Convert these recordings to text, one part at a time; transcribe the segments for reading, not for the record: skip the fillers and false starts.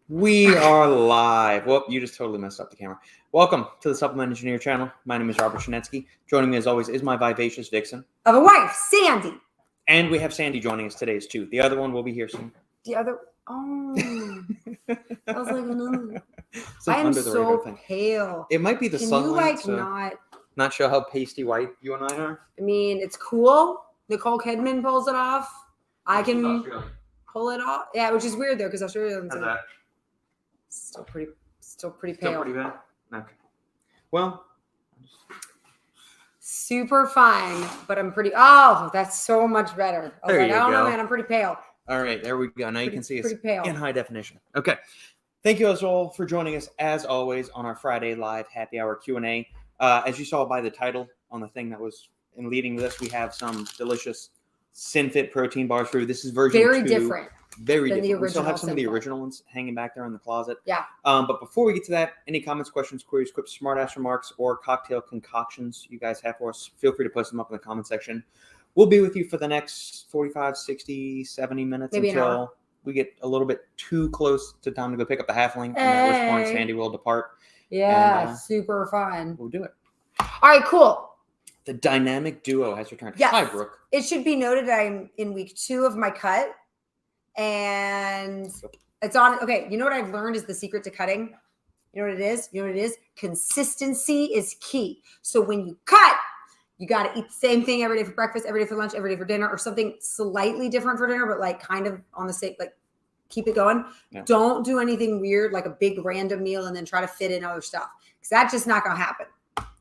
We are live. Well, you just totally messed up the camera. Welcome to the Supplement Engineer channel. My name is Robert Shinetsky. Joining me as always is my vivacious vixen. Of a wife, Sandy. And we have Sandy joining us today too. The other one will be here soon. The other, I was like, no. Some I am under the so radar thing. pale. It might be the Can sunlight. you like not sure how pasty white you and I are. I mean, it's cool. Nicole Kidman pulls it off. I can pull it off. Yeah, which is weird though, because Australians How's are that? still pretty Still pale. pretty bad? Okay. Well. Super fine, but I'm pretty. Oh, that's so much better. I was There like, you I don't know, go. man. I'm pretty pale. All right, there we go. Now you can see us pale. in high definition. Okay. Thank you all for joining us, as always, on our Friday live happy hour Q&A. As you saw by the title on the thing that was in leading this, we have some delicious SinFit protein bars for you. This is version 2. Very different. Very than different. the We still have some of the SinFit. original ones hanging back there in the closet. Yeah. But before we get to that, any comments, questions, queries, quips, smart-ass remarks, or cocktail concoctions you guys have for us, feel free to post them up in the comment section. We'll be with you for the next 45, 60, 70 minutes Maybe until we get a little bit too close to time to go pick up the halfling, and at which point Hey. Sandy will depart. Yeah, And, super fun. We'll do it. All right, cool. The dynamic duo has returned. Yes. Hi, Brooke. It should be noted that I'm in week 2 of my cut, and it's on. Okay, you know what I've learned is the secret to cutting? You know what it is? You know what it is? Consistency is key. So when you cut, you got to eat the same thing every day for breakfast, every day for lunch, every day for dinner, or something slightly different for dinner, but like kind of on the same, like keep it going. Yeah. Don't do anything weird, like a big random meal and then try to fit in other stuff, because that's just not going to happen.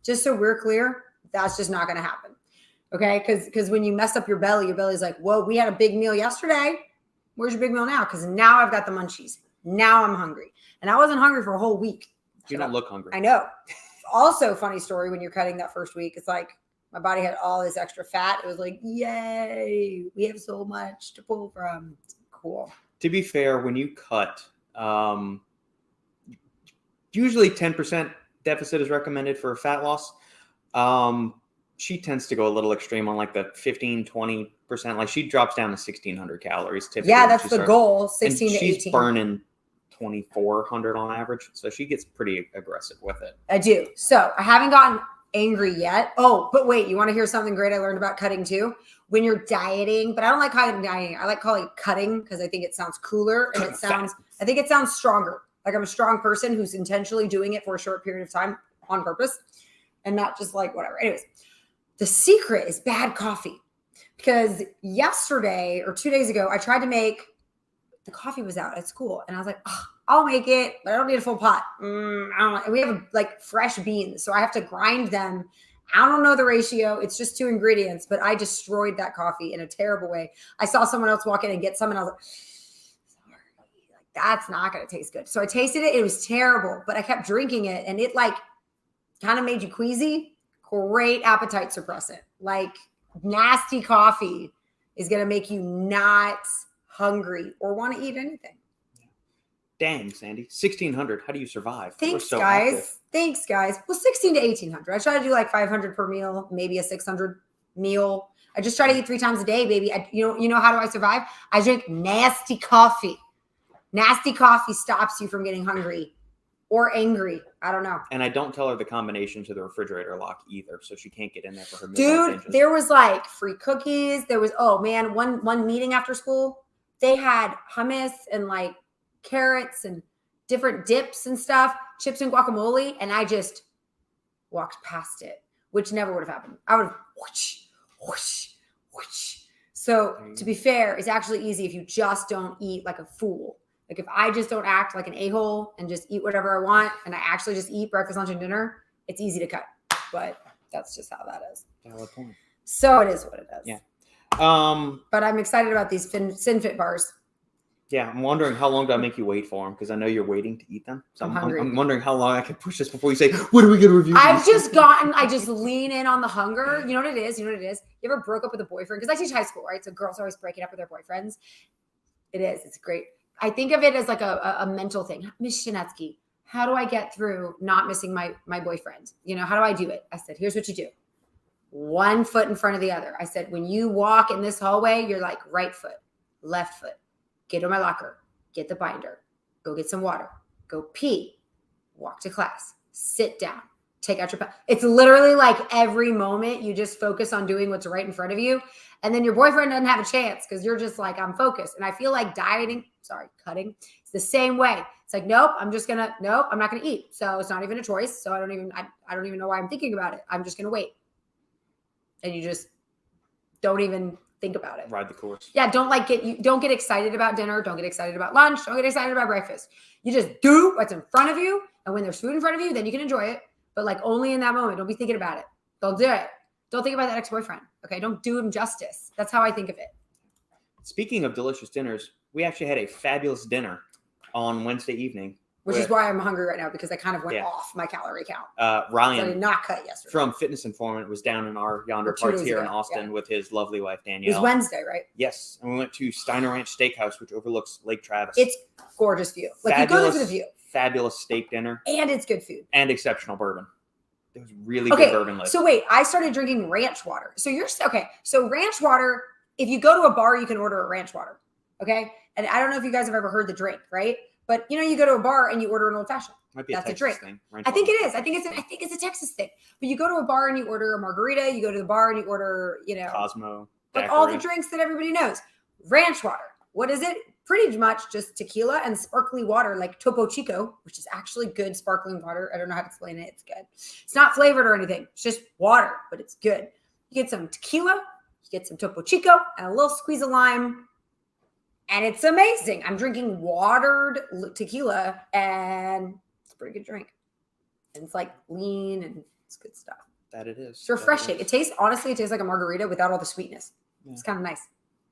Just so we're clear, that's just not going to happen. Okay? Because when you mess up your belly's like, whoa, we had a big meal yesterday. Where's your big meal now? Because now I've got the munchies. Now I'm hungry. And I wasn't hungry for a whole week. You don't look hungry. I know. Also, funny story, when you're cutting that first week, it's like my body had all this extra fat. It was like, yay, we have so much to pull from. It's cool. To be fair, when you cut, usually 10% deficit is recommended for fat loss. She tends to go a little extreme on like the 15, 20%. Like she drops down to 1,600 calories typically. Yeah, that's the goal, 16 to 18. She's burning 2,400 on average. So she gets pretty aggressive with it. I do. So I haven't gotten angry yet. Oh, but wait, you want to hear something great I learned about cutting too? When you're dieting, but I don't like calling it dieting. I like calling it cutting because I think it sounds cooler and I think it sounds stronger. Like I'm a strong person who's intentionally doing it for a short period of time on purpose and not just like whatever. Anyways, the secret is bad coffee, because yesterday or 2 days ago, I tried to make, the coffee was out at school and I was like, oh, I'll make it, but I don't need a full pot. I don't. And we have like fresh beans, so I have to grind them. I don't know the ratio. It's just 2 ingredients, but I destroyed that coffee in a terrible way. I saw someone else walk in and get some, and I was like, sorry, like that's not going to taste good. So I tasted it. It was terrible, but I kept drinking it, and it like kind of made you queasy. Great appetite suppressant. Like nasty coffee is going to make you not hungry or want to eat anything. Dang, Sandy, 1,600. How do you survive? Thanks, guys. Active. Thanks, guys. Well, 16 to 1,800. I try to do like 500 per meal, maybe a 600 meal. I just try to eat 3 times a day, baby. You know how do I survive? I drink nasty coffee. Nasty coffee stops you from getting hungry or angry. I don't know. And I don't tell her the combination to the refrigerator lock either, so she can't get in there for her meal. Dude, there was like free cookies. There was, oh man, one meeting after school, they had hummus and like carrots and different dips and stuff, chips and guacamole, and I just walked past it, which never would have happened. I would have whoosh, whoosh, whoosh. So to be fair, it's actually easy if you just don't eat like a fool. Like if I just don't act like an a-hole and just eat whatever I want, and I actually just eat breakfast, lunch, and dinner, it's easy to cut. But that's just how that is. Valid point. So it is what it is. Yeah. But I'm excited about these SinFit bars. Yeah, I'm wondering how long do I make you wait for them, because I know you're waiting to eat them. So I'm hungry. I'm wondering how long I can push this before you say, what are we going to review? I just lean in on the hunger. You know what it is? You ever broke up with a boyfriend? Because I teach high school, right? So girls are always breaking up with their boyfriends. It is. It's great. I think of it as like a mental thing. Miss Shinetsky, how do I get through not missing my boyfriend? How do I do it? I said, here's what you do. 1 foot in front of the other. I said, when you walk in this hallway, you're like right foot, left foot. Get to my locker. Get the binder. go get some water, go pee, walk to class, sit down, take out your pen. It's literally like every moment you just focus on doing what's right in front of you. And then your boyfriend doesn't have a chance because you're just like, I'm focused. And I feel like cutting, it's the same way. It's like, nope, I'm not going to eat. So it's not even a choice. So I don't even know why I'm thinking about it. I'm just going to wait. And you just don't even think about it. Ride the course. Yeah. Don't get excited about dinner. Don't get excited about lunch. Don't get excited about breakfast. You just do what's in front of you. And when there's food in front of you, then you can enjoy it. But like only in that moment. Don't be thinking about it. Don't do it. Don't think about that ex-boyfriend. Okay. Don't do him justice. That's how I think of it. Speaking of delicious dinners, we actually had a fabulous dinner on Wednesday evening. Which is why I'm hungry right now, because I kind of went off my calorie count. Ryan, I did not cut yesterday. from Fitness Informant, was down in our yonder parts here in Austin with his lovely wife, Danielle. It was Wednesday, right? Yes. And we went to Steiner Ranch Steakhouse, which overlooks Lake Travis. It's gorgeous view. Like you go there for the view. Fabulous steak dinner. And it's good food. And exceptional bourbon. It was really good bourbon list. So wait, I started drinking ranch water. So So ranch water, if you go to a bar, you can order a ranch water. Okay. And I don't know if you guys have ever heard the drink, right? But you go to a bar and you order an old fashioned. Might be That's a Texas drink. thing. I think it is. I think it's a Texas thing. But you go to a bar and you order a margarita. You go to the bar and you order, Cosmo. like all the drinks that everybody knows. Ranch water. What is it? Pretty much just tequila and sparkly water, like Topo Chico, which is actually good sparkling water. I don't know how to explain it. It's good. It's not flavored or anything. It's just water, but it's good. You get some tequila, you get some Topo Chico, and a little squeeze of lime. And it's amazing. I'm drinking watered tequila, and it's a pretty good drink. And it's like lean, and it's good stuff. That it is. It's refreshing. It tastes like a margarita without all the sweetness. Yeah. It's kind of nice,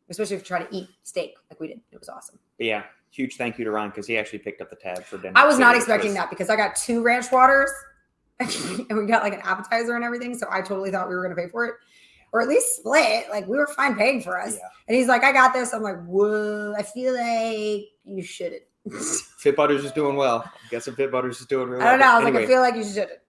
especially if you try to eat steak like we did. It was awesome. But yeah, huge thank you to Ryan because he actually picked up the tab for dinner. I was not expecting that because I got 2 ranch waters, and we got like an appetizer and everything. So I totally thought we were going to pay for it. Or at least split. Like we were fine paying for us. Yeah. And he's like, I got this. I'm like, whoa, I feel like you shouldn't. Fit Butters is doing well. I guess Fit Butters is doing really well. I don't know. I was like, I feel like you shouldn't.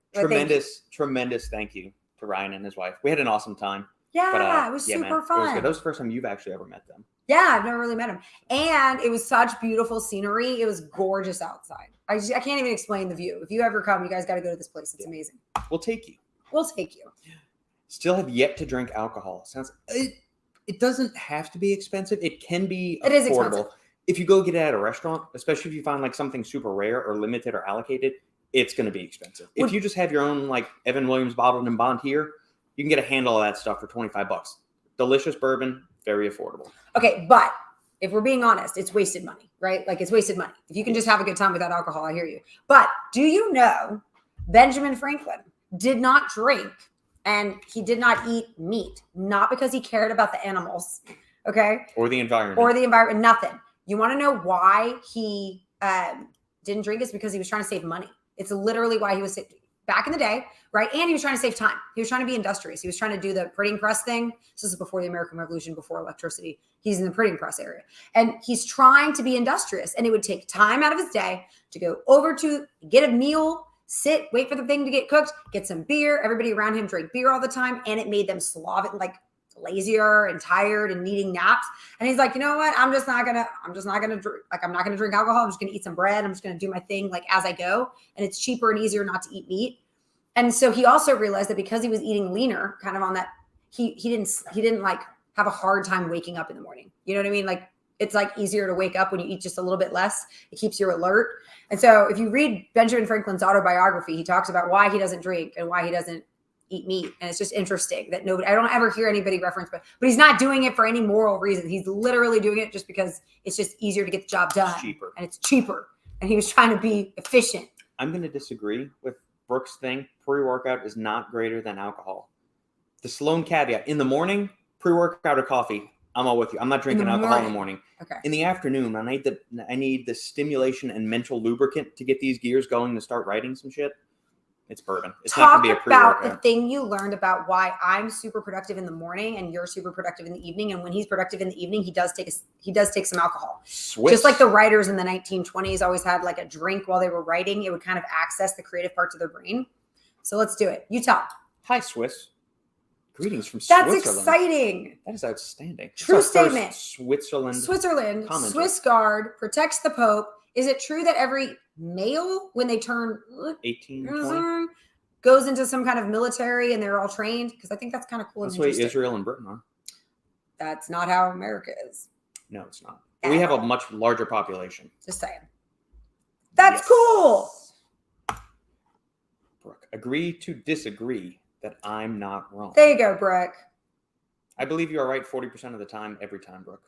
Tremendous thank you to Ryan and his wife. We had an awesome time. Yeah, it was super fun. It was good. That was the first time you've actually ever met them. Yeah, I've never really met him. And it was such beautiful scenery. It was gorgeous outside. I can't even explain the view. If you ever come, you guys got to go to this place. It's amazing. We'll take you. Still have yet to drink alcohol. It doesn't have to be expensive. It can be affordable. It is expensive. If you go get it at a restaurant, especially if you find like something super rare or limited or allocated, it's going to be expensive. If you just have your own like Evan Williams bottled and bond here, you can get a handle of that stuff for $25. Delicious bourbon, very affordable. Okay, but if we're being honest, it's wasted money, right? Like it's wasted money. If you can just have a good time without alcohol, I hear you. But do you know Benjamin Franklin did not drink and he did not eat meat, not because he cared about the animals, okay? Or the environment. Nothing. You want to know why he didn't drink? It's because he was trying to save money. It's literally why he was back in the day, right? And he was trying to save time. He was trying to be industrious. He was trying to do the printing press thing. This is before the American Revolution, before electricity. He's in the printing press area. And he's trying to be industrious. And it would take time out of his day to go over to get a meal, sit, wait for the thing to get cooked, get some beer. Everybody around him drank beer all the time. And it made them Slavic, like lazier and tired and needing naps. And he's like, you know what? I'm not going to drink alcohol. I'm just going to eat some bread. I'm just going to do my thing like as I go. And it's cheaper and easier not to eat meat. And so he also realized that because he was eating leaner, kind of on that, he didn't like have a hard time waking up in the morning. You know what I mean? Like it's like easier to wake up when you eat just a little bit less. It keeps you alert. And so if you read Benjamin Franklin's autobiography, he talks about why he doesn't drink and why he doesn't eat meat. And it's just interesting that I don't ever hear anybody reference, but he's not doing it for any moral reason. He's literally doing it just because it's just easier to get the job done. It's cheaper. And it's cheaper. And he was trying to be efficient. I'm going to disagree with Brooke's thing. Pre-workout is not greater than alcohol. The Sloan caveat: in the morning, pre-workout or coffee, I'm all with you. I'm not drinking alcohol in the morning. Okay. In the afternoon, I need the stimulation and mental lubricant to get these gears going to start writing some shit. It's bourbon. It's not going to be a pre-workout. Talk about the thing you learned about why I'm super productive in the morning and you're super productive in the evening. And when he's productive in the evening, he does take some alcohol. Swiss. Just like the writers in the 1920s always had like a drink while they were writing. It would kind of access the creative parts of their brain. So let's do it. You tell. Hi, Swiss. Greetings from That's Switzerland. exciting. That is outstanding. True statement. Switzerland. Swiss Guard protects the Pope Is it true that every male, when they turn 18, 20. goes into some kind of military and they're all trained? Because I think that's kind of cool. That's the way Israel and Britain are. That's not how America is. No, it's not. We have a much larger population. Just saying. That's cool. Brooke, agree to disagree that I'm not wrong. There you go, Brooke. I believe you are right 40% of the time, every time, Brooke.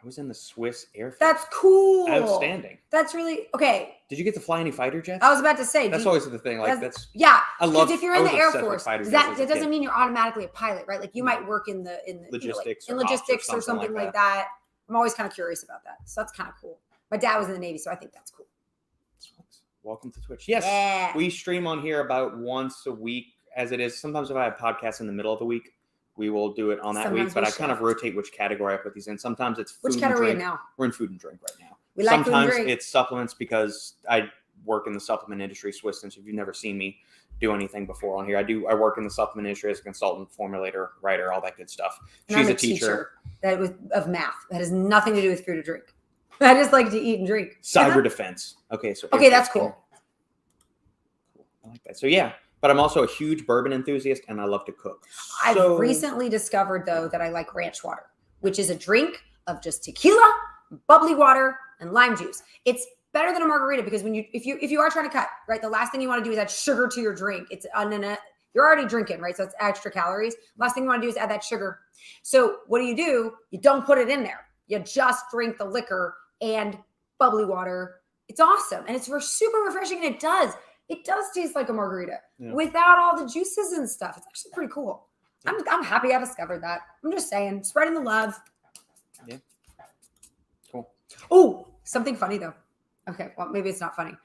I was in the Swiss Air Force. That's cool. Outstanding. That's really okay. Did you get to fly any fighter jets? I was about to say. That's always the thing. Like that's yeah. I love. If you're in the Air Force, that doesn't kid. mean you're automatically a pilot, right? Like you might work in the logistics, in logistics or something like that. I'm always kind of curious about that. So that's kind of cool. My dad was in the Navy, so I think that's cool. Welcome to Twitch. Yes, we stream on here about once a week, as it is. Sometimes if I have podcasts in the middle of the week, we will do it on that week. But I kind of rotate which category I put these in. Sometimes it's food which category and drink. now? We're in food and drink right now. We like Sometimes food and drink. it's supplements because I work in the supplement industry. Swiss, since if you've never seen me do anything before on here, I work in the supplement industry as a consultant, formulator, writer, all that good stuff. And She's I'm a teacher of math. That has nothing to do with food or drink. I just like to eat and drink. Cyber defense. Okay, so that's cool. I like that. So yeah, but I'm also a huge bourbon enthusiast, and I love to cook. I've recently discovered though that I like ranch water, which is a drink of just tequila, bubbly water, and lime juice. It's better than a margarita because if you are trying to cut, right, the last thing you want to do is add sugar to your drink. You're already drinking, right? So it's extra calories. Last thing you want to do is add that sugar. So what do? You don't put it in there. You just drink the liquor and bubbly water. It's awesome. And it's super refreshing. And it does taste like a margarita without all the juices and stuff. It's actually pretty cool. I'm happy I discovered that. I'm just saying, spreading the love. Yeah. Cool. Oh, something funny though. Okay. Well, maybe it's not funny.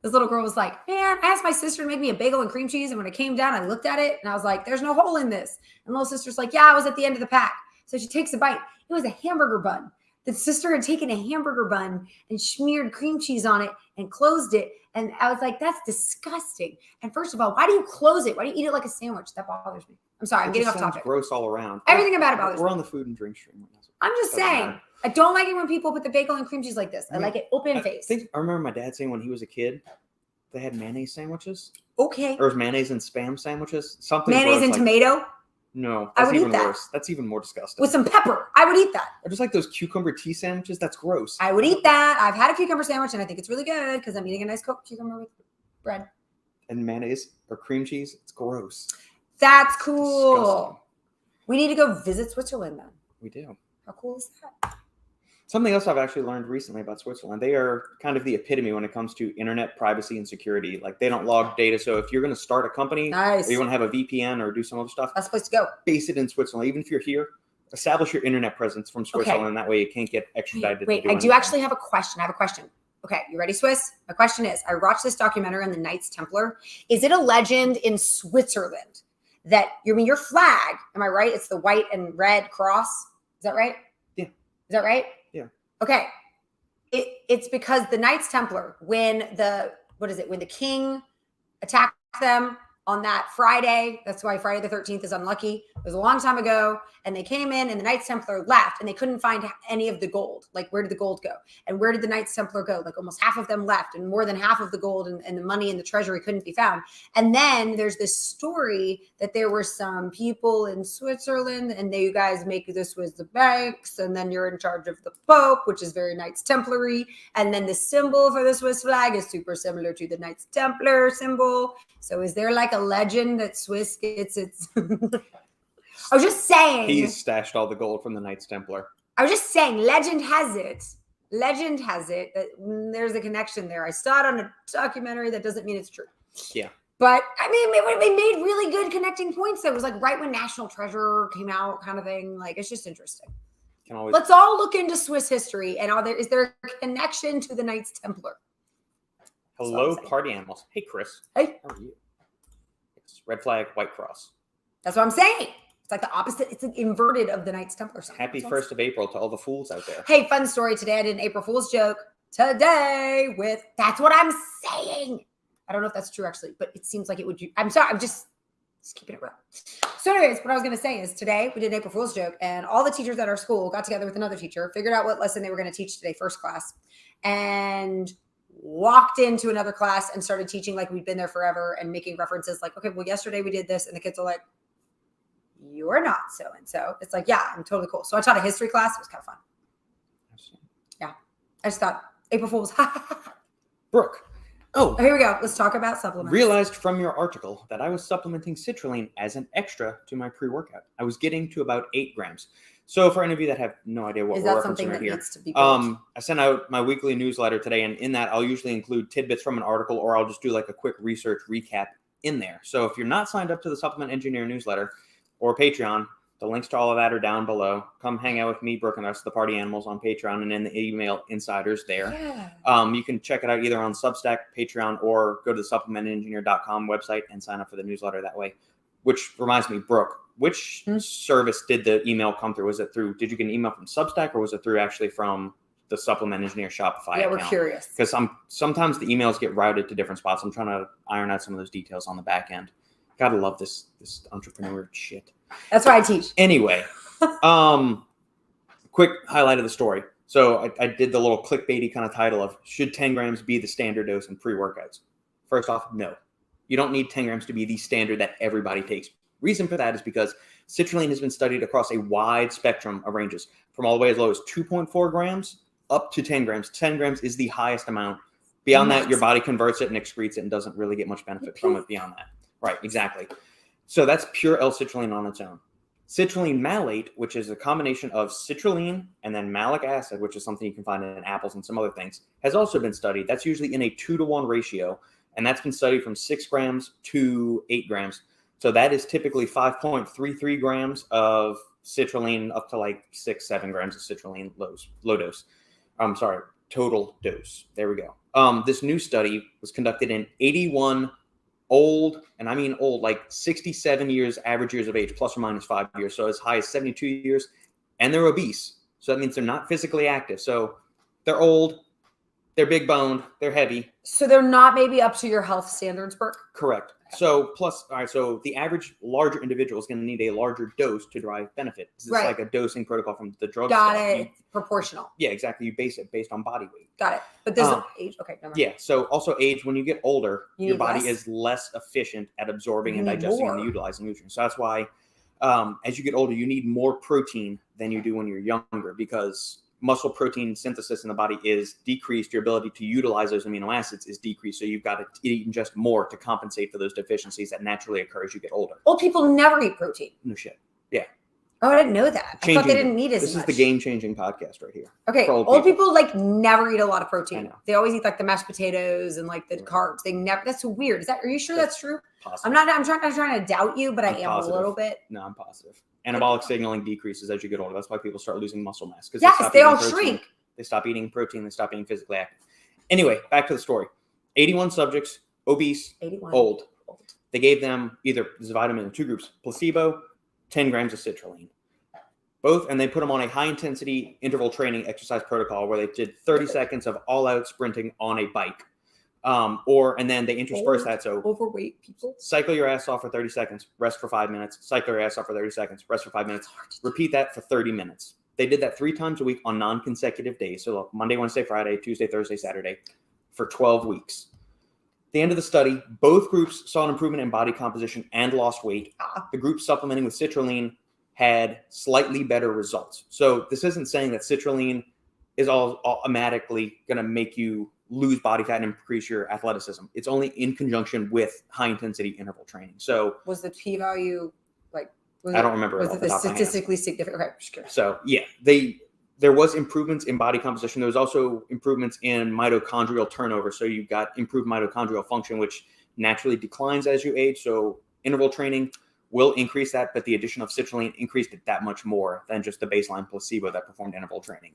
This little girl was like, man, I asked my sister to make me a bagel and cream cheese. And when it came down, I looked at it and I was like, there's no hole in this. And little sister's like, yeah, I was at the end of the pack. So she takes a bite. It was a hamburger bun. The sister had taken a hamburger bun and smeared cream cheese on it and closed it. And I was like, that's disgusting. And first of all, why do you close it? Why do you eat it like a sandwich? That bothers me. I'm sorry. I'm getting off topic. Gross all around. Everything about it bothers me. We're on the food and drink stream. I'm just saying. I don't like it when people put the bagel and cream cheese like this. I like it open faced. I remember my dad saying when he was a kid, they had mayonnaise sandwiches. Okay. Or was mayonnaise and Spam sandwiches? Something mayonnaise and tomato? No, I would even eat that. worse. That's even more disgusting. With some pepper. I would eat that. Or just like those cucumber tea sandwiches. That's gross. I would eat that. I've had a cucumber sandwich and I think it's really good because I'm eating a nice cucumber with bread. And mayonnaise or cream cheese. It's gross. That's cool. We need to go visit Switzerland then. We do. How cool is that? Something else I've actually learned recently about Switzerland, they are kind of the epitome when it comes to internet privacy and security. Like they don't log data. So if you're going to start a company or you want to have a VPN or do some other stuff, that's the place to go. Base it in Switzerland. Even if you're here, establish your internet presence from Switzerland. Okay. That way you can't get extradited. Wait, I do actually have a question. Okay, you ready, Swiss? My question is, I watched this documentary on the Knights Templar. Is it a legend in Switzerland that your flag, am I right? It's the white and red cross. Is that right? Yeah. Is that right? Yeah. Okay. It's because the Knights Templar, when the king attacked them on that Friday, that's why Friday the 13th is unlucky. It was a long time ago. And they came in and the Knights Templar left and they couldn't find any of the gold. Like, where did the gold go? And where did the Knights Templar go? Like almost half of them left and more than half of the gold and the money in the treasury couldn't be found. And then there's this story that there were some people in Switzerland and you guys make this was the banks. And then you're in charge of the Pope, which is very Knights Templary. And then the symbol for the Swiss flag is super similar to the Knights Templar symbol. So is there like a legend that Swiss gets its... I was just saying. He's stashed all the gold from the Knights Templar. I was just saying, legend has it that there's a connection there. I saw it on a documentary. That doesn't mean it's true. Yeah. But I mean, they made really good connecting points. That was like right when National Treasure came out, kind of thing. Like, it's just interesting. Let's all look into Swiss history. And is there a connection to the Knights Templar? Hello, party animals. Hey, Chris. Hey. How are you? Yes. Red flag, white cross. That's what I'm saying. It's like the opposite. It's an inverted of the Knights Templar sign. Happy 1st of April to all the fools out there. Hey, fun story. Today I did an April Fool's joke. That's what I'm saying. I don't know if that's true actually, but it seems like it would. I'm sorry. I'm just Just keeping it real. So anyways, what I was going to say is today we did an April Fool's joke, and all the teachers at our school got together with another teacher, figured out what lesson they were going to teach today, first class, and walked into another class and started teaching like we'd been there forever and making references like, okay, well, yesterday we did this. And the kids are like, you're not so-and-so. It's like, yeah, I'm totally cool. So I taught a history class. It was kind of fun. Yeah. I just thought April Fool's. Brooke. Oh, here we go. Let's talk about supplements. Realized from your article that I was supplementing citrulline as an extra to my pre-workout. I was getting to about 8 grams. So for any of you that have no idea what is we're that referencing something right that here, needs to be built? I sent out my weekly newsletter today, and in that I'll usually include tidbits from an article, or I'll just do like a quick research recap in there. So if you're not signed up to the Supplement Engineer newsletter or Patreon, the links to all of that are down below. Come hang out with me, Brooke, and the rest of the party animals on Patreon and in the email insiders there. Yeah. You can check it out either on Substack, Patreon, or go to the supplementengineer.com website and sign up for the newsletter that way. Which reminds me, Brooke, which service did the email come through? Was it through, did you get an email from Substack, or was it through actually from the Supplement Engineer Shopify account? We're curious. Because sometimes the emails get routed to different spots. I'm trying to iron out some of those details on the back end. Gotta love this entrepreneur shit. That's why I teach. Anyway, quick highlight of the story. So I did the little clickbaity kind of title of, should 10 grams be the standard dose in pre-workouts? First off, no. You don't need 10 grams to be the standard that everybody takes. Reason for that is because citrulline has been studied across a wide spectrum of ranges, from all the way as low as 2.4 grams up to 10 grams. 10 grams is the highest amount. Beyond that, your body converts it and excretes it and doesn't really get much benefit from it beyond that. Right, exactly. So that's pure L-citrulline on its own. Citrulline malate, which is a combination of citrulline and then malic acid, which is something you can find in apples and some other things, has also been studied. That's usually in a 2-to-1 ratio, and that's been studied from 6 grams to 8 grams. So that is typically 5.33 grams of citrulline up to like 6-7 grams of citrulline low dose. Total dose. There we go. This new study was conducted in 81 old, and I mean old, like 67 years, average years of age, plus or minus 5 years. So as high as 72 years, and they're obese. So that means they're not physically active. So they're old, they're big boned, they're heavy. So they're not maybe up to your health standards, Brooke? Correct. So plus, all right, so the average larger individual is going to need a larger dose to derive benefit. It's right. Like a dosing protocol from the drug. Got it. Proportional. Yeah, exactly. You base it based on body weight. Got it. But there's age. Okay. Never mind. Yeah. So also age, when you get older, your body less. is less efficient at absorbing and digesting and utilizing nutrients. So that's why as you get older, you need more protein than you do when you're younger, because muscle protein synthesis in the body is decreased. Your ability to utilize those amino acids is decreased. So you've got to ingest more to compensate for those deficiencies that naturally occur as you get older. Old people never eat protein. No shit. Yeah. Oh, I didn't know that. I thought they didn't need as much. This is the game-changing podcast right here. Okay, old people like never eat a lot of protein. I know. They always eat like the mashed potatoes and like the carbs. They never. That's so weird. Are you sure that's true? Possible. I'm trying to doubt you, but I am positive. a little bit. No, I'm positive. Anabolic signaling decreases as you get older. That's why people start losing muscle mass. Yes, they all shrink. They stop eating protein. They stop being physically active. Anyway, back to the story. 81 subjects, obese, 81. old. They gave them either, this is vitamin in 2 groups, placebo, 10 grams of citrulline. Both, and they put them on a high-intensity interval training exercise protocol where they did 30 seconds of all-out sprinting on a bike. And then they intersperse that. So overweight people, cycle your ass off for 30 seconds, rest for 5 minutes, cycle your ass off for 30 seconds, rest for 5 minutes, repeat that for 30 minutes. They did that 3 times a week on non-consecutive days. So look, Monday, Wednesday, Friday, Tuesday, Thursday, Saturday for 12 weeks. At the end of the study, both groups saw an improvement in body composition and lost weight. The group supplementing with citrulline had slightly better results. So this isn't saying that citrulline is all automatically going to make you lose body fat and increase your athleticism. It's only in conjunction with high-intensity interval training. So was the p-value like? I don't remember. Was it the statistically significant? Okay, just curious. So yeah, there was improvements in body composition. There was also improvements in mitochondrial turnover. So you've got improved mitochondrial function, which naturally declines as you age. So interval training will increase that, but the addition of citrulline increased it that much more than just the baseline placebo that performed interval training.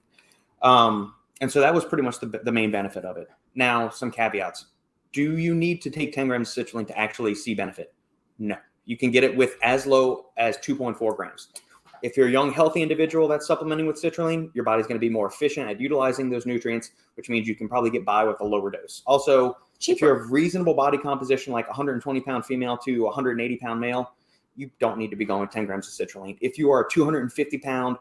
And so that was pretty much the main benefit of it. Now, some caveats. Do you need to take 10 grams of citrulline to actually see benefit? No. You can get it with as low as 2.4 grams. If you're a young, healthy individual that's supplementing with citrulline, your body's going to be more efficient at utilizing those nutrients, which means you can probably get by with a lower dose. Also, If you're of reasonable body composition, like 120-pound female to 180-pound male, you don't need to be going 10 grams of citrulline. If you are a 250-pound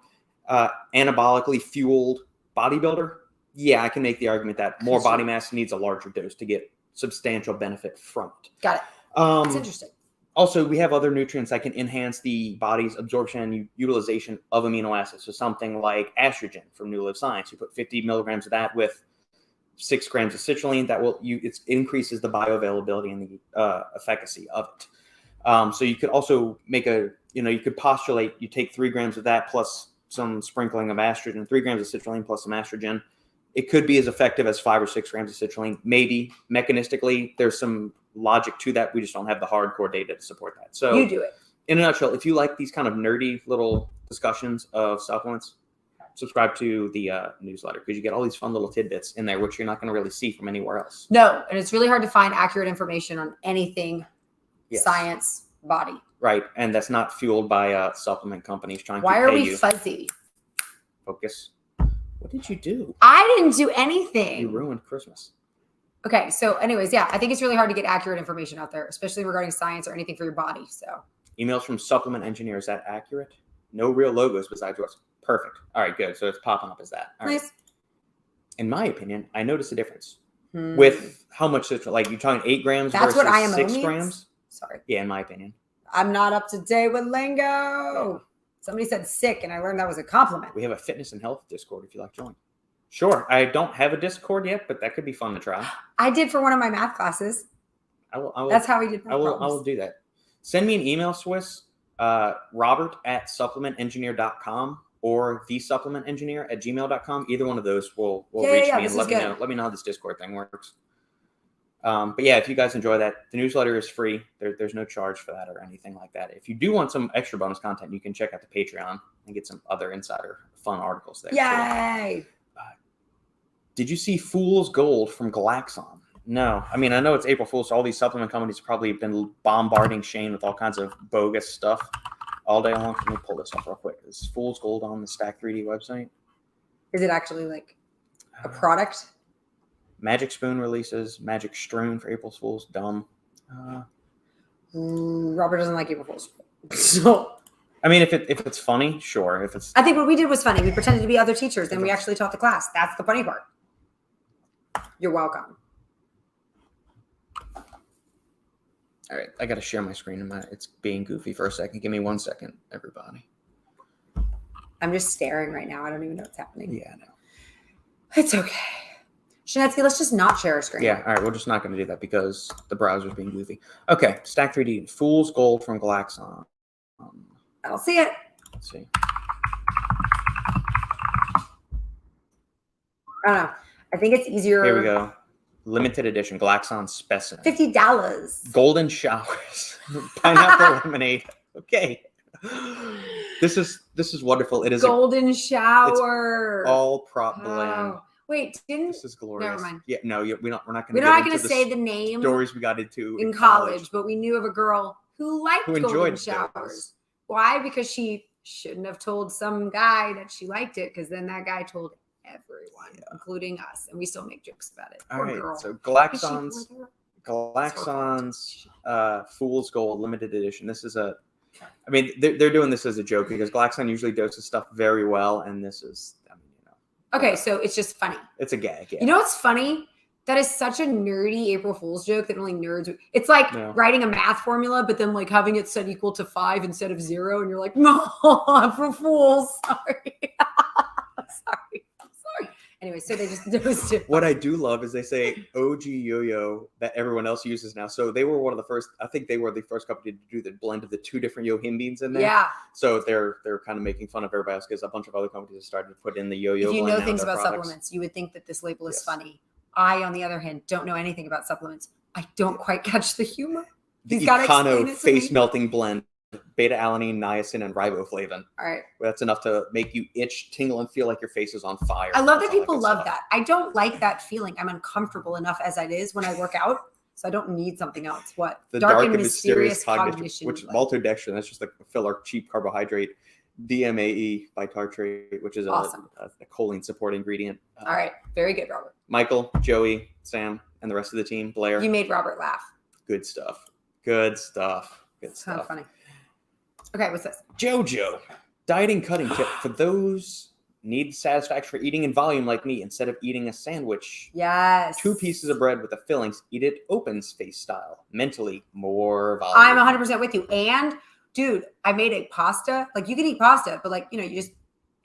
anabolically fueled bodybuilder, yeah, I can make the argument that more body mass needs a larger dose to get substantial benefit from it. Got it. That's interesting. Also, we have other nutrients that can enhance the body's absorption and utilization of amino acids. So something like estrogen from New Live Science. You put 50 milligrams of that with 6 grams of citrulline. That will it increases the bioavailability and the efficacy of it. So you could also make you could postulate you take 3 grams of that plus some sprinkling of estrogen, 3 grams of citrulline plus some estrogen. It could be as effective as 5 or 6 grams of citrulline. Maybe mechanistically, there's some logic to that. We just don't have the hardcore data to support that. So you do it. In a nutshell, if you like these kind of nerdy little discussions of supplements, subscribe to the newsletter because you get all these fun little tidbits in there, which you're not going to really see from anywhere else. No, and it's really hard to find accurate information on anything science body. Right, and that's not fueled by supplement companies trying to pay you. Why are we fuzzy? Focus. What did you do? I didn't do anything. You ruined Christmas. Okay, so anyways, yeah, I think it's really hard to get accurate information out there, especially regarding science or anything for your body. So emails from supplement engineer, is that accurate? No real logos besides yours. Perfect. All right, good. So it's popping up as that. All nice. Right. In my opinion, I noticed a difference with how much citrulline. Like you're talking 8 grams That's versus what IMO 6 means? grams. Sorry. Yeah, in my opinion. I'm not up to date with lingo. Oh. Somebody said sick, and I learned that was a compliment. We have a fitness and health Discord if you like to join. Sure. I don't have a Discord yet, but that could be fun to try. I did for one of my math classes. I will, That's how we did math I will do that. Send me an email, Swiss, robert@supplementengineer.com or thesupplementengineer@gmail.com. Either one of those will reach me and let me know how this Discord thing works. But yeah, if you guys enjoy that, the newsletter is free. There's no charge for that or anything like that. If you do want some extra bonus content, you can check out the Patreon and get some other insider fun articles there. Yay! Did you see Fool's Gold from Glaxon? No. I mean, I know it's April Fool's, so all these supplement companies have probably been bombarding Shane with all kinds of bogus stuff all day long. Let me pull this up real quick. Is Fool's Gold on the Stack 3D website? Is it actually like a product? Magic Spoon releases Magic Strewn for April Fool's. Dumb. Robert doesn't like April Fool's. So I mean, if it's funny, sure. If it's, I think what we did was funny. We pretended to be other teachers, and we actually taught the class. That's the funny part. You're welcome. All right, I got to share my screen. It's being goofy for a second. Give me 1 second, everybody. I'm just staring right now. I don't even know what's happening. Yeah, I know. It's okay. Shanetsky, let's just not share a screen. Yeah, all right. We're just not going to do that because the browser's being goofy. Okay, Stack 3D. Fool's Gold from Glaxon. I don't see it. Let's see. I don't know. I think it's easier. Here we go. Limited edition Glaxon specimen. $50. Golden showers. Pineapple lemonade. Okay. This is wonderful. It is golden shower. All prop blend. Wait, this is glorious. Never mind. Yeah, no, we're not going to. We're not going to say the name. Stories we got into in college, but we knew of a girl who liked golden showers. Those. Why? Because she shouldn't have told some guy that she liked it, because then that guy told everyone, including us, and we still make jokes about it. All Poor right, girl. so Glaxon's Fool's Gold limited edition. This is I mean, they're doing this as a joke because Glaxon usually doses stuff very well, and this is, I mean, Okay, so it's just funny. It's a gag. Yeah. You know what's funny? That is such a nerdy April Fool's joke that only nerds. It's like writing a math formula, but then like having it set equal to 5 instead of 0, and you're like, no, April Fool's. Sorry. Sorry. Anyway, so they just dosed it. What I do love is they say OG yo-yo that everyone else uses now. So they were one of the first. I think they were the first company to do the blend of the 2 different yohimbines in there. Yeah. So they're kind of making fun of everybody else because a bunch of other companies have started to put in the yo-yo. If you blend know things about products. supplements, you would think that this label is funny. I, on the other hand, don't know anything about supplements. I don't quite catch the humor. The He's got to explain it to me. face melting blend. Beta-alanine, niacin, and riboflavin. All right. That's enough to make you itch, tingle, and feel like your face is on fire. I love that people love that. I don't like that feeling. I'm uncomfortable enough as it is when I work out, so I don't need something else. What? The dark and mysterious cognition. Which maltodextrin, that's just a filler, cheap carbohydrate. DMAE bitartrate, which is a choline support ingredient. All right. Very good, Robert. Michael, Joey, Sam, and the rest of the team, Blair. You made Robert laugh. Good stuff. Good stuff. Good Kind of stuff. funny. Okay, what's this? JoJo, dieting cutting tip for those need satisfaction for eating in volume like me. Instead of eating a sandwich, Yes. 2 pieces of bread with the fillings, eat it open space style. Mentally, more volume. I'm 100% with you. And dude, I made a pasta. Like you can eat pasta, but like, you know, you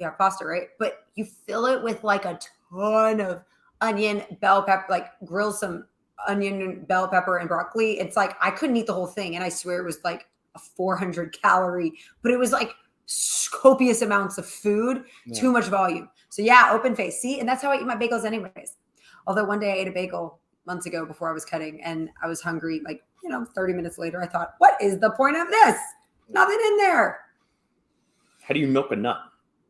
have pasta, right? But you fill it with like a ton of onion, bell pepper, like grill some onion, bell pepper, and broccoli. It's like, I couldn't eat the whole thing. And I swear it was like a 400 calorie, but it was like copious amounts of food, too much volume. So yeah, open face. See, and that's how I eat my bagels anyways. Although one day I ate a bagel months ago before I was cutting and I was hungry, like, 30 minutes later, I thought, what is the point of this? Nothing in there. How do you milk a nut?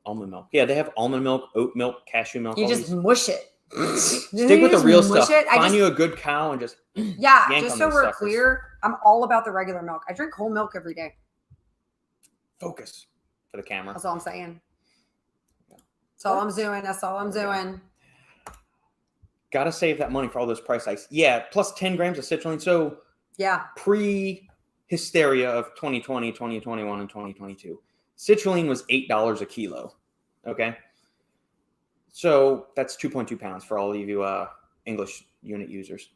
Almond milk. Yeah, they have almond milk, oat milk, cashew milk. You just mush it. Stick with the real stuff. Find you a good cow and just just so we're clear, I'm all about the regular milk. I drink whole milk every day. Focus for the camera. That's all I'm saying. That's all I'm doing. That's all I'm doing. Gotta save that money for all those price hikes. Yeah, plus 10 grams of citrulline. So yeah, pre-hysteria of 2020, 2021, and 2022, citrulline was $8 a kilo. Okay. So that's 2.2 pounds for all of you English unit users.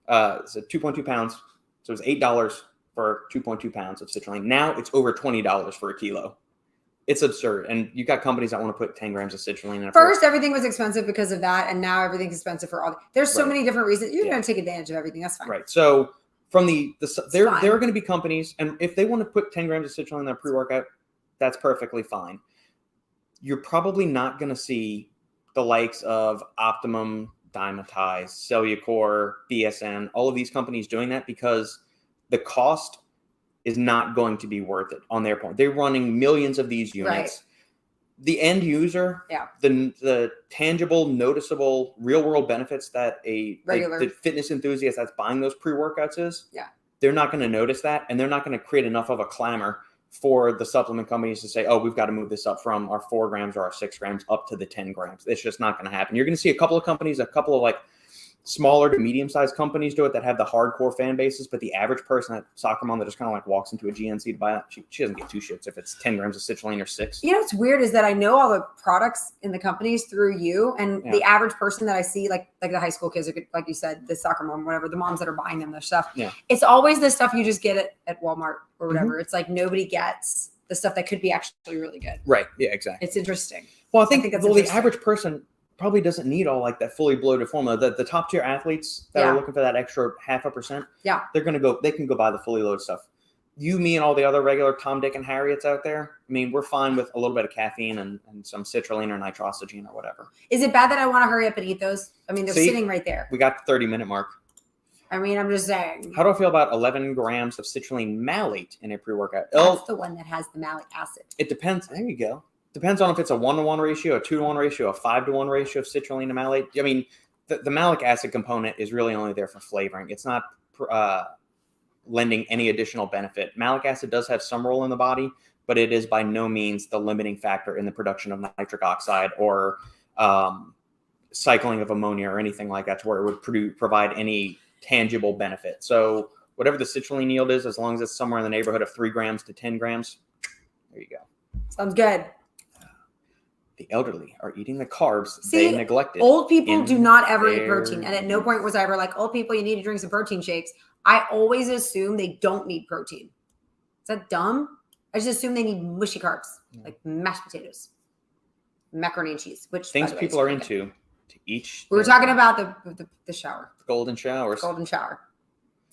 So 2.2 pounds. So it's $8 for 2.2 pounds of citrulline. Now it's over $20 for a kilo. It's absurd. And you got companies that want to put 10 grams of citrulline in. First, everything was expensive because of that. And now everything's expensive for all. There's so many different reasons. You're going to take advantage of everything. That's fine. Right. So from there are going to be companies, and if they want to put 10 grams of citrulline in their pre-workout, that's perfectly fine. You're probably not going to see the likes of Optimum, Dymatize, Cellucor, BSN, all of these companies doing that because the cost is not going to be worth it on their point. They're running millions of these units. Right. The end user, the tangible, noticeable, real-world benefits that the fitness enthusiast that's buying those pre-workouts is, they're not going to notice that, and they're not going to create enough of a clamor for the supplement companies to say, oh, we've got to move this up from our 4 grams or our 6 grams up to the 10 grams. It's just not going to happen. You're going to see a couple of companies, a couple of like smaller to medium-sized companies do it that have the hardcore fan bases, but the average person, that soccer mom that just kind of like walks into a GNC to buy that, she doesn't get 2 shits if it's 10 grams of citrulline or 6. What's weird is that I know all the products in the companies through you, and the average person that I see, like the high school kids, like you said, the soccer mom, whatever, the moms that are buying them their stuff. Yeah. It's always the stuff you just get at Walmart or whatever. Mm-hmm. It's like nobody gets the stuff that could be actually really good. Right. Yeah, exactly. It's interesting. Well, I think the average person probably doesn't need all like that fully bloated formula. The top tier athletes that are looking for that extra 0.5%, they can go buy the fully loaded stuff. You, me, and all the other regular Tom, Dick, and Harriets out there, I mean, we're fine with a little bit of caffeine and some citrulline or nitrosogene or whatever. Is it bad that I want to hurry up and eat those? I mean, they're sitting right there. We got the 30-minute mark. I mean, I'm just saying. How do I feel about 11 grams of citrulline malate in a pre-workout? That's the one that has the malic acid. It depends. There you go. Depends on if it's a 1-to-1 ratio, a 2-to-1 ratio, a 5-to-1 ratio of citrulline to malate. I mean, the malic acid component is really only there for flavoring. It's not lending any additional benefit. Malic acid does have some role in the body, but it is by no means the limiting factor in the production of nitric oxide or cycling of ammonia or anything like that to where it would provide any tangible benefit. So whatever the citrulline yield is, as long as it's somewhere in the neighborhood of 3 grams to 10 grams, there you go. Sounds good. The elderly are eating the carbs they neglected. Old people do not ever eat protein. And at no point was I ever like, old people, you need to drink some protein shakes. I always assume they don't need protein. Is that dumb? I just assume they need mushy carbs, like mashed potatoes, macaroni and cheese, which things people are into to each. We were talking about the shower. The golden showers. Golden shower.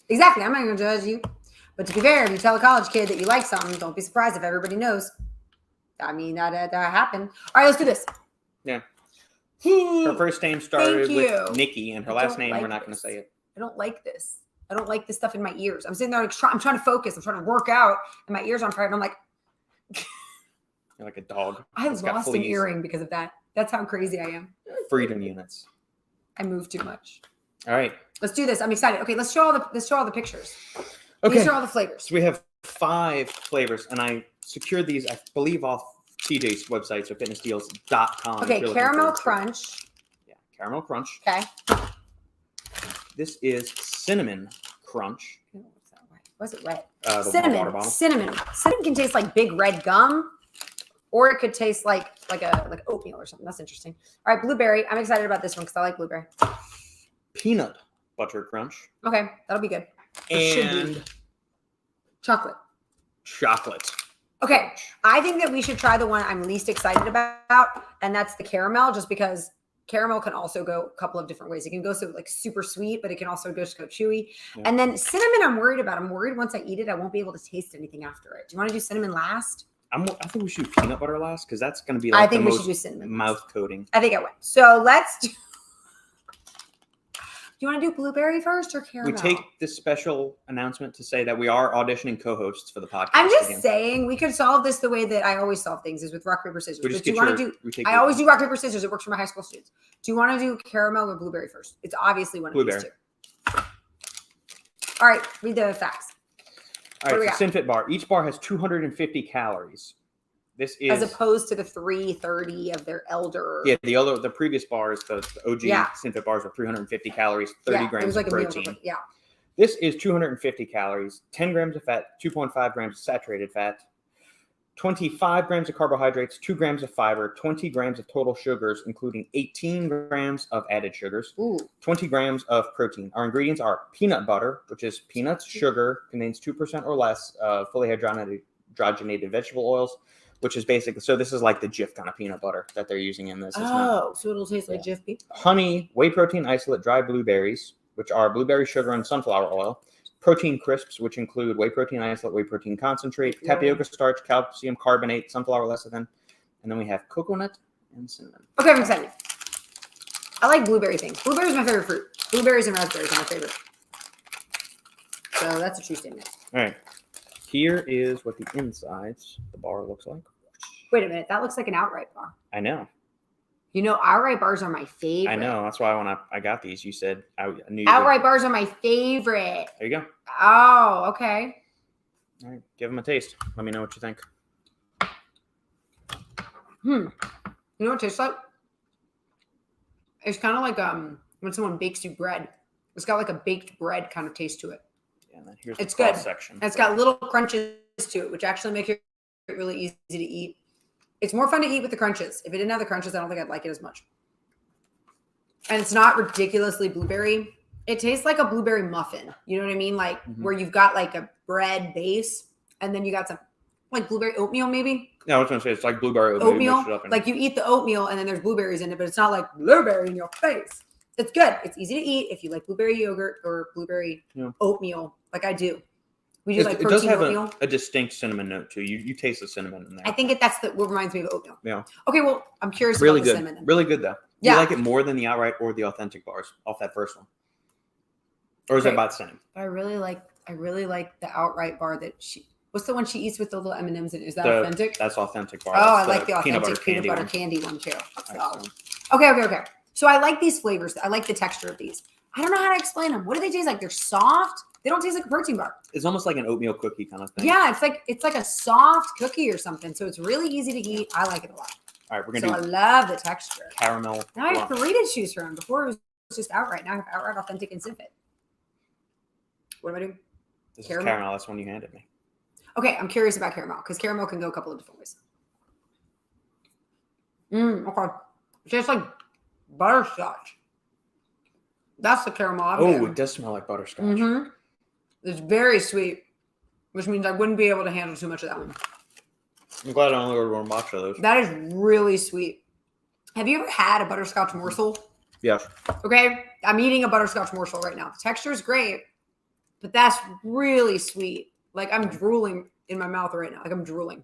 Exactly. I'm not going to judge you. But to be fair, if you tell a college kid that you like something, don't be surprised if everybody knows. I mean, that happened. All right, let's do this. Yeah. Her first name started with Nikki, and her last name, we're not going to say it. I don't like this. I don't like this stuff in my ears. I'm sitting there, like, I'm trying to focus. I'm trying to work out, and my ears are on fire, and I'm like... You're like a dog. I lost an earring because of that. That's how crazy I am. Freedom units. I move too much. All right. Let's do this. I'm excited. Okay, let's show all the pictures. Okay. These are all the flavors. So we have 5 flavors, and I secured these, I believe, off TJ's website, so fitnessdeals.com. Okay, caramel crunch. Yeah, caramel crunch. Okay. This is Cinnamon Crunch. What's that wet? Was it wet? The water Cinnamon. bottle. Cinnamon. Cinnamon can taste like big red gum, or it could taste like oatmeal or something. That's interesting. All right, blueberry. I'm excited about this one because I like blueberry. Peanut Butter Crunch. Okay, that'll be good. It should be. And Chocolate. chocolate. Okay, I think that we should try the one I'm least excited about, and that's the caramel, just because caramel can also go a couple of different ways. It can go so like super sweet, but it can also just go chewy. Yeah. And then cinnamon, I'm worried about. I'm worried once I eat it, I won't be able to taste anything after it. Do you want to do cinnamon last? I think we should do peanut butter last because that's going to be like the most mouth coating. I think I would. So let's do. Do you want to do blueberry first or caramel? We take this special announcement to say that we are auditioning co-hosts for the podcast. I'm just saying we could solve this the way that I always solve things, is with rock, paper, scissors. But do you want to do? I always do rock, paper, scissors. It works for my high school students. Do you want to do caramel or blueberry first? It's obviously one of these two. All right, read the facts. All right, so SinFit bar. Each bar has 250 calories. This is as opposed to the 330 of their elder. Yeah, the previous bars, the OG SinFit bars are 350 calories, 30 grams of protein. Yeah. This is 250 calories, 10 grams of fat, 2.5 grams of saturated fat, 25 grams of carbohydrates, 2 grams of fiber, 20 grams of total sugars, including 18 grams of added sugars, 20 grams of protein. Our ingredients are peanut butter, which is peanuts, sugar, contains 2% or less fully hydrogenated vegetable oils, which is basically, so this is like the Jif kind of peanut butter that they're using in this. So it'll taste like Jif peanut butter. Honey, whey protein isolate, dried blueberries, which are blueberry sugar and sunflower oil. Protein crisps, which include whey protein isolate, whey protein concentrate, tapioca starch, calcium carbonate, sunflower lecithin. And then we have coconut and cinnamon. Okay, I'm excited. I like blueberry things. Blueberry is my favorite fruit. Blueberries and raspberries are my favorite. So that's a true statement. All right. Here is what the insides of the bar looks like. Wait a minute. That looks like an outright bar. I know. You know, outright bars are my favorite. I know. That's why when I got these, you said I knew. Outright bars are my favorite. There you go. Oh, okay. All right. Give them a taste. Let me know what you think. You know what it tastes like? It's kind of like when someone bakes you bread. It's got like a baked bread kind of taste to it. Yeah, and then here's the cross section. And it's got little crunches to it, which actually make it really easy to eat. It's more fun to eat with the crunches. If it didn't have the crunches, I don't think I'd like it as much. And it's not ridiculously blueberry. It tastes like a blueberry muffin. You know what I mean? Like where you've got like a bread base and then you got some like blueberry oatmeal maybe. Yeah, I was going to say it's like blueberry oatmeal. Like you eat the oatmeal and then there's blueberries in it, but it's not like blueberry in your face. It's good. It's easy to eat if you like blueberry yogurt or blueberry oatmeal like I do. We do like protein oatmeal. It does have a distinct cinnamon note too. You taste the cinnamon in there. I think that's what reminds me of oatmeal. Yeah. Okay, well, I'm curious really about good. the cinnamon. Then. Really good though. Yeah. Do you like it more than the outright or the authentic bars off that first one? Or is it about the same? I really like the outright bar that what's the one she eats with the little M&Ms in it? Is that authentic? That's authentic bar. Oh, I like the authentic peanut butter candy one too. Okay. So I like these flavors. I like the texture of these. I don't know how to explain them. What do they taste like? They're soft. They don't taste like a protein bar. It's almost like an oatmeal cookie kind of thing. Yeah, it's like a soft cookie or something. So it's really easy to eat. I like it a lot. All right, we're gonna. I love the texture. Caramel. Now I have 3 to choose from. Before it was just outright. Now I have outright, authentic, and SinFit. What am I doing? This is caramel. That's one you handed me. Okay, I'm curious about caramel because caramel can go a couple of different ways. Okay. It tastes like butterscotch. That's the caramel. Oh, it does smell like butterscotch. It's very sweet, which means I wouldn't be able to handle too much of that one. I'm glad I only ordered one box of those. That is really sweet. Have you ever had a butterscotch morsel? Yes. Okay, I'm eating a butterscotch morsel right now. The texture is great, but that's really sweet. Like I'm drooling in my mouth right now. Like I'm drooling.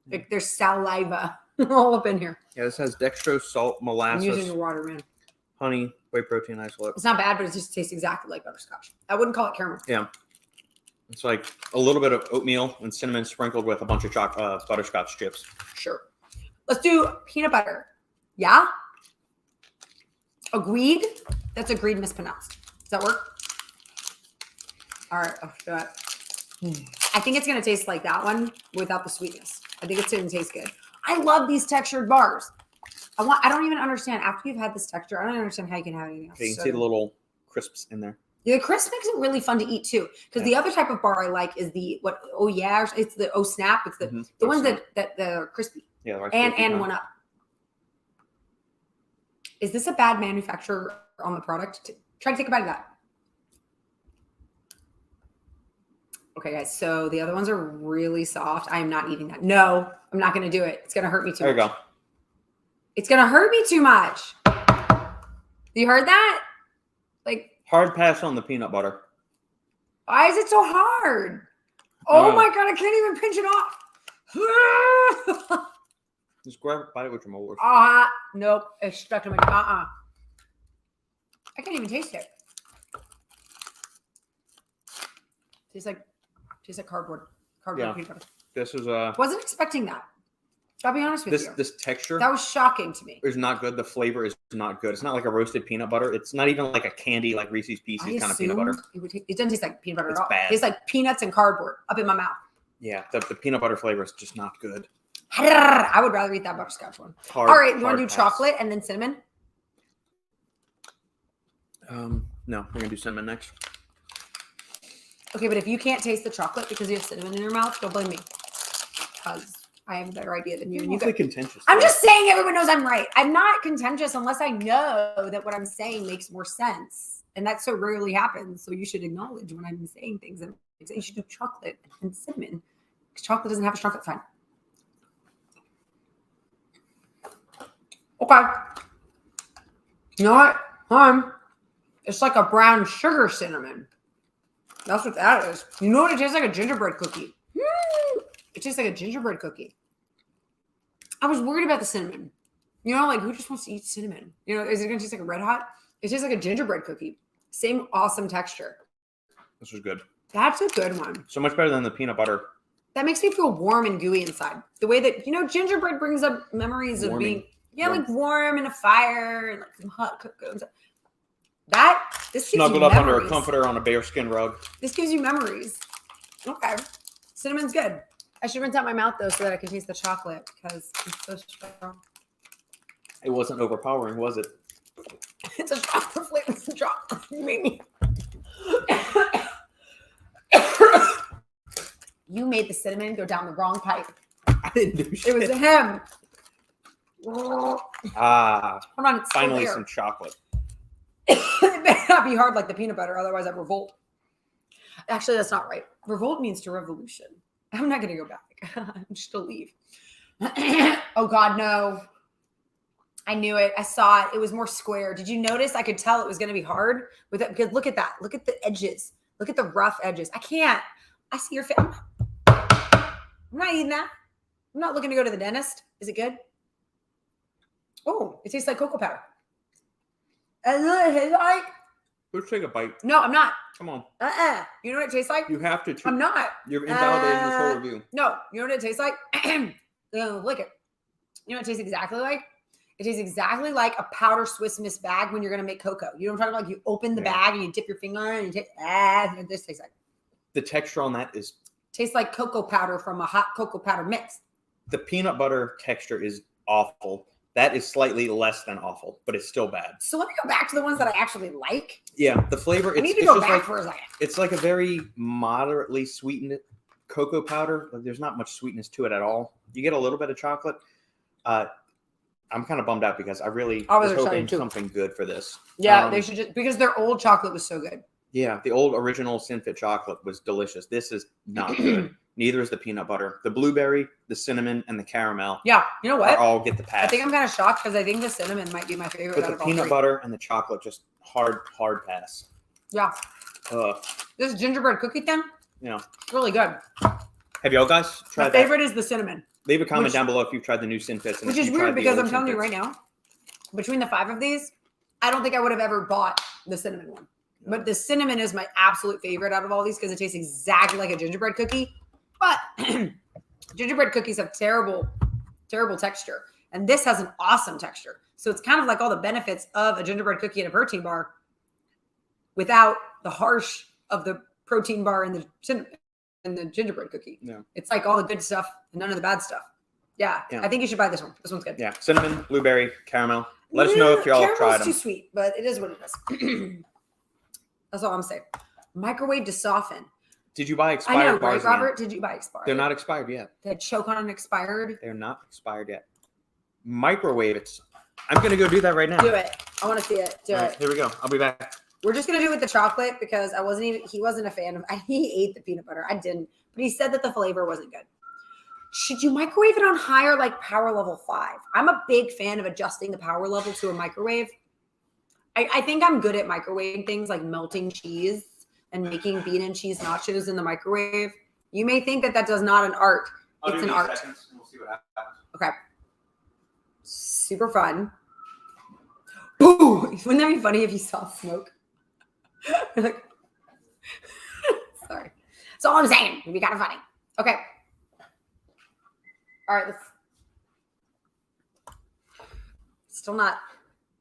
Like there's saliva all up in here. Yeah, this has dextrose, salt, molasses. I'm using the water, man. Honey, whey protein isolate. It's not bad, but it just tastes exactly like butterscotch. I wouldn't call it caramel. Yeah. It's like a little bit of oatmeal and cinnamon sprinkled with a bunch of butterscotch chips. Sure. Let's do peanut butter. Yeah? Agreed? That's agreed mispronounced. Does that work? All right. Oh, shit. I think it's going to taste like that one without the sweetness. I think it's going to taste good. I love these textured bars. I don't even understand. After you've had this texture, I don't understand how you can have anything else. Okay, you can see the little crisps in there. The crisp makes it really fun to eat too. Because the other type of bar I like is the what? Oh yeah, it's the oh snap. It's the ones that are crispy. Yeah, and one up. Is this a bad manufacturer on the product? Try to take a bite of that. Okay, guys. So the other ones are really soft. I am not eating that. No, I'm not going to do it. It's going to hurt me too much. There you go. It's going to hurt me too much. You heard that? Like hard pass on the peanut butter. Why is it so hard? Oh my God, I can't even pinch it off. Just grab it, bite it with your molars. Nope. It's stuck to my I can't even taste it. Tastes like cardboard. Cardboard peanut butter. This is wasn't expecting that. I'll be honest with you. This texture. That was shocking to me. Is not good. The flavor is not good. It's not like a roasted peanut butter. It's not even like a candy, like Reese's Pieces kind of peanut butter. It doesn't taste like peanut butter at all. Bad. It tastes like peanuts and cardboard up in my mouth. Yeah, the peanut butter flavor is just not good. I would rather eat that butterscotch one. All right, you want to do chocolate and then cinnamon? No, we're gonna do cinnamon next. Okay, but if you can't taste the chocolate because you have cinnamon in your mouth, don't blame me. Because I have a better idea than you. You're awfully contentious. I'm just saying everyone knows I'm right. I'm not contentious unless I know that what I'm saying makes more sense. And that so rarely happens. So you should acknowledge when I'm saying things. And you should do chocolate and cinnamon. Because chocolate doesn't have a chocolate fine. Okay. You know what? It's like a brown sugar cinnamon. That's what that is. You know what? It tastes like a gingerbread cookie. It tastes like a gingerbread cookie. I was worried about the cinnamon. You know, like who just wants to eat cinnamon? You know, is it going to taste like a Red Hot? It tastes like a gingerbread cookie. Same awesome texture. This was good. That's a good one. So much better than the peanut butter. That makes me feel warm and gooey inside. The way that, you know, gingerbread brings up memories of being, like warm in a fire and like some hot cocoa. This snuggled up under a comforter on a bearskin rug. This gives you memories. Okay. Cinnamon's good. I should rinse out my mouth though so that I can taste the chocolate because it's so strong. It wasn't overpowering, was it? It's a chocolate flavor. It's a chocolate. You made me. You made the cinnamon go down the wrong pipe. I didn't do shit. It was him. Hold on, it's finally some chocolate. It better not be hard like the peanut butter, otherwise I revolt. Actually, that's not right. Revolt means to revolution. I'm not going to go back. I'm just going to leave. Oh, God, no. I knew it. I saw it. It was more square. Did you notice? I could tell it was going to be hard with it because look at that. Look at the edges. Look at the rough edges. I can't. I see your face. I'm not eating that. I'm not looking to go to the dentist. Is it good? Oh, it tastes like cocoa powder. Let's take a bite. No, I'm not. Come on. You know what it tastes like? You have to. I'm not. You're invalidating this whole review. No. You know what it tastes like? Lick it. You know what it tastes exactly like? It tastes exactly like a powder Swiss Miss bag when you're going to make cocoa. You know what I'm talking about? You open the bag and you dip your finger in and you take, this tastes like. The texture on that is. Tastes like cocoa powder from a hot cocoa powder mix. The peanut butter texture is awful. That is slightly less than awful, but it's still bad. So let me go back to the ones that I actually like. Yeah, the flavor. I need to go back for a second. It's like a very moderately sweetened cocoa powder. Like there's not much sweetness to it at all. You get a little bit of chocolate. I'm kind of bummed out because I was hoping something good for this. Yeah, they should just because their old chocolate was so good. Yeah, the old original SinFit chocolate was delicious. This is not good. Neither is the peanut butter. The blueberry, the cinnamon, and the caramel. Yeah, you know what? All get the pass. I think I'm kind of shocked because I think the cinnamon might be my favorite. But the peanut butter and the chocolate just hard pass. Yeah. This gingerbread cookie thing. Yeah. Really good. Have y'all guys tried that? My favorite is the cinnamon. Leave a comment down below if you've tried the new SinFits. Which is weird because I'm telling you right now, between the 5 of these, I don't think I would have ever bought the cinnamon one. But the cinnamon is my absolute favorite out of all these because it tastes exactly like a gingerbread cookie. But gingerbread cookies have terrible, terrible texture. And this has an awesome texture. So it's kind of like all the benefits of a gingerbread cookie and a protein bar without the harsh of the protein bar and the cinnamon and the gingerbread cookie. Yeah. It's like all the good stuff and none of the bad stuff. Yeah. I think you should buy this one. This one's good. Yeah. Cinnamon, blueberry, caramel. Let us know if y'all have tried them. Too sweet, but it is what it is. That's all I'm saying. Microwave to soften. Did you buy I expired know, bars right, again? Robert? Did you buy expired? They're not expired yet. They choke on an expired. They're not expired yet. Microwave it. I'm going to go do that right now. Do it. I want to see it. Do All it. right, here we go. I'll be back. We're just gonna do it with the chocolate because he wasn't a fan of. He ate the peanut butter. I didn't, but he said that the flavor wasn't good. Should you microwave it on higher, like power level 5? I'm a big fan of adjusting the power level to a microwave. I think I'm good at microwaving things like melting cheese and making bean and cheese nachos in the microwave. You may think that does not an art. It's an art. Seconds, and we'll see what happens. Okay. Super fun. Boom! Wouldn't that be funny if you saw smoke? Like, sorry. That's all I'm saying. It'd be kind of funny. Okay. All right. Let's. Still not.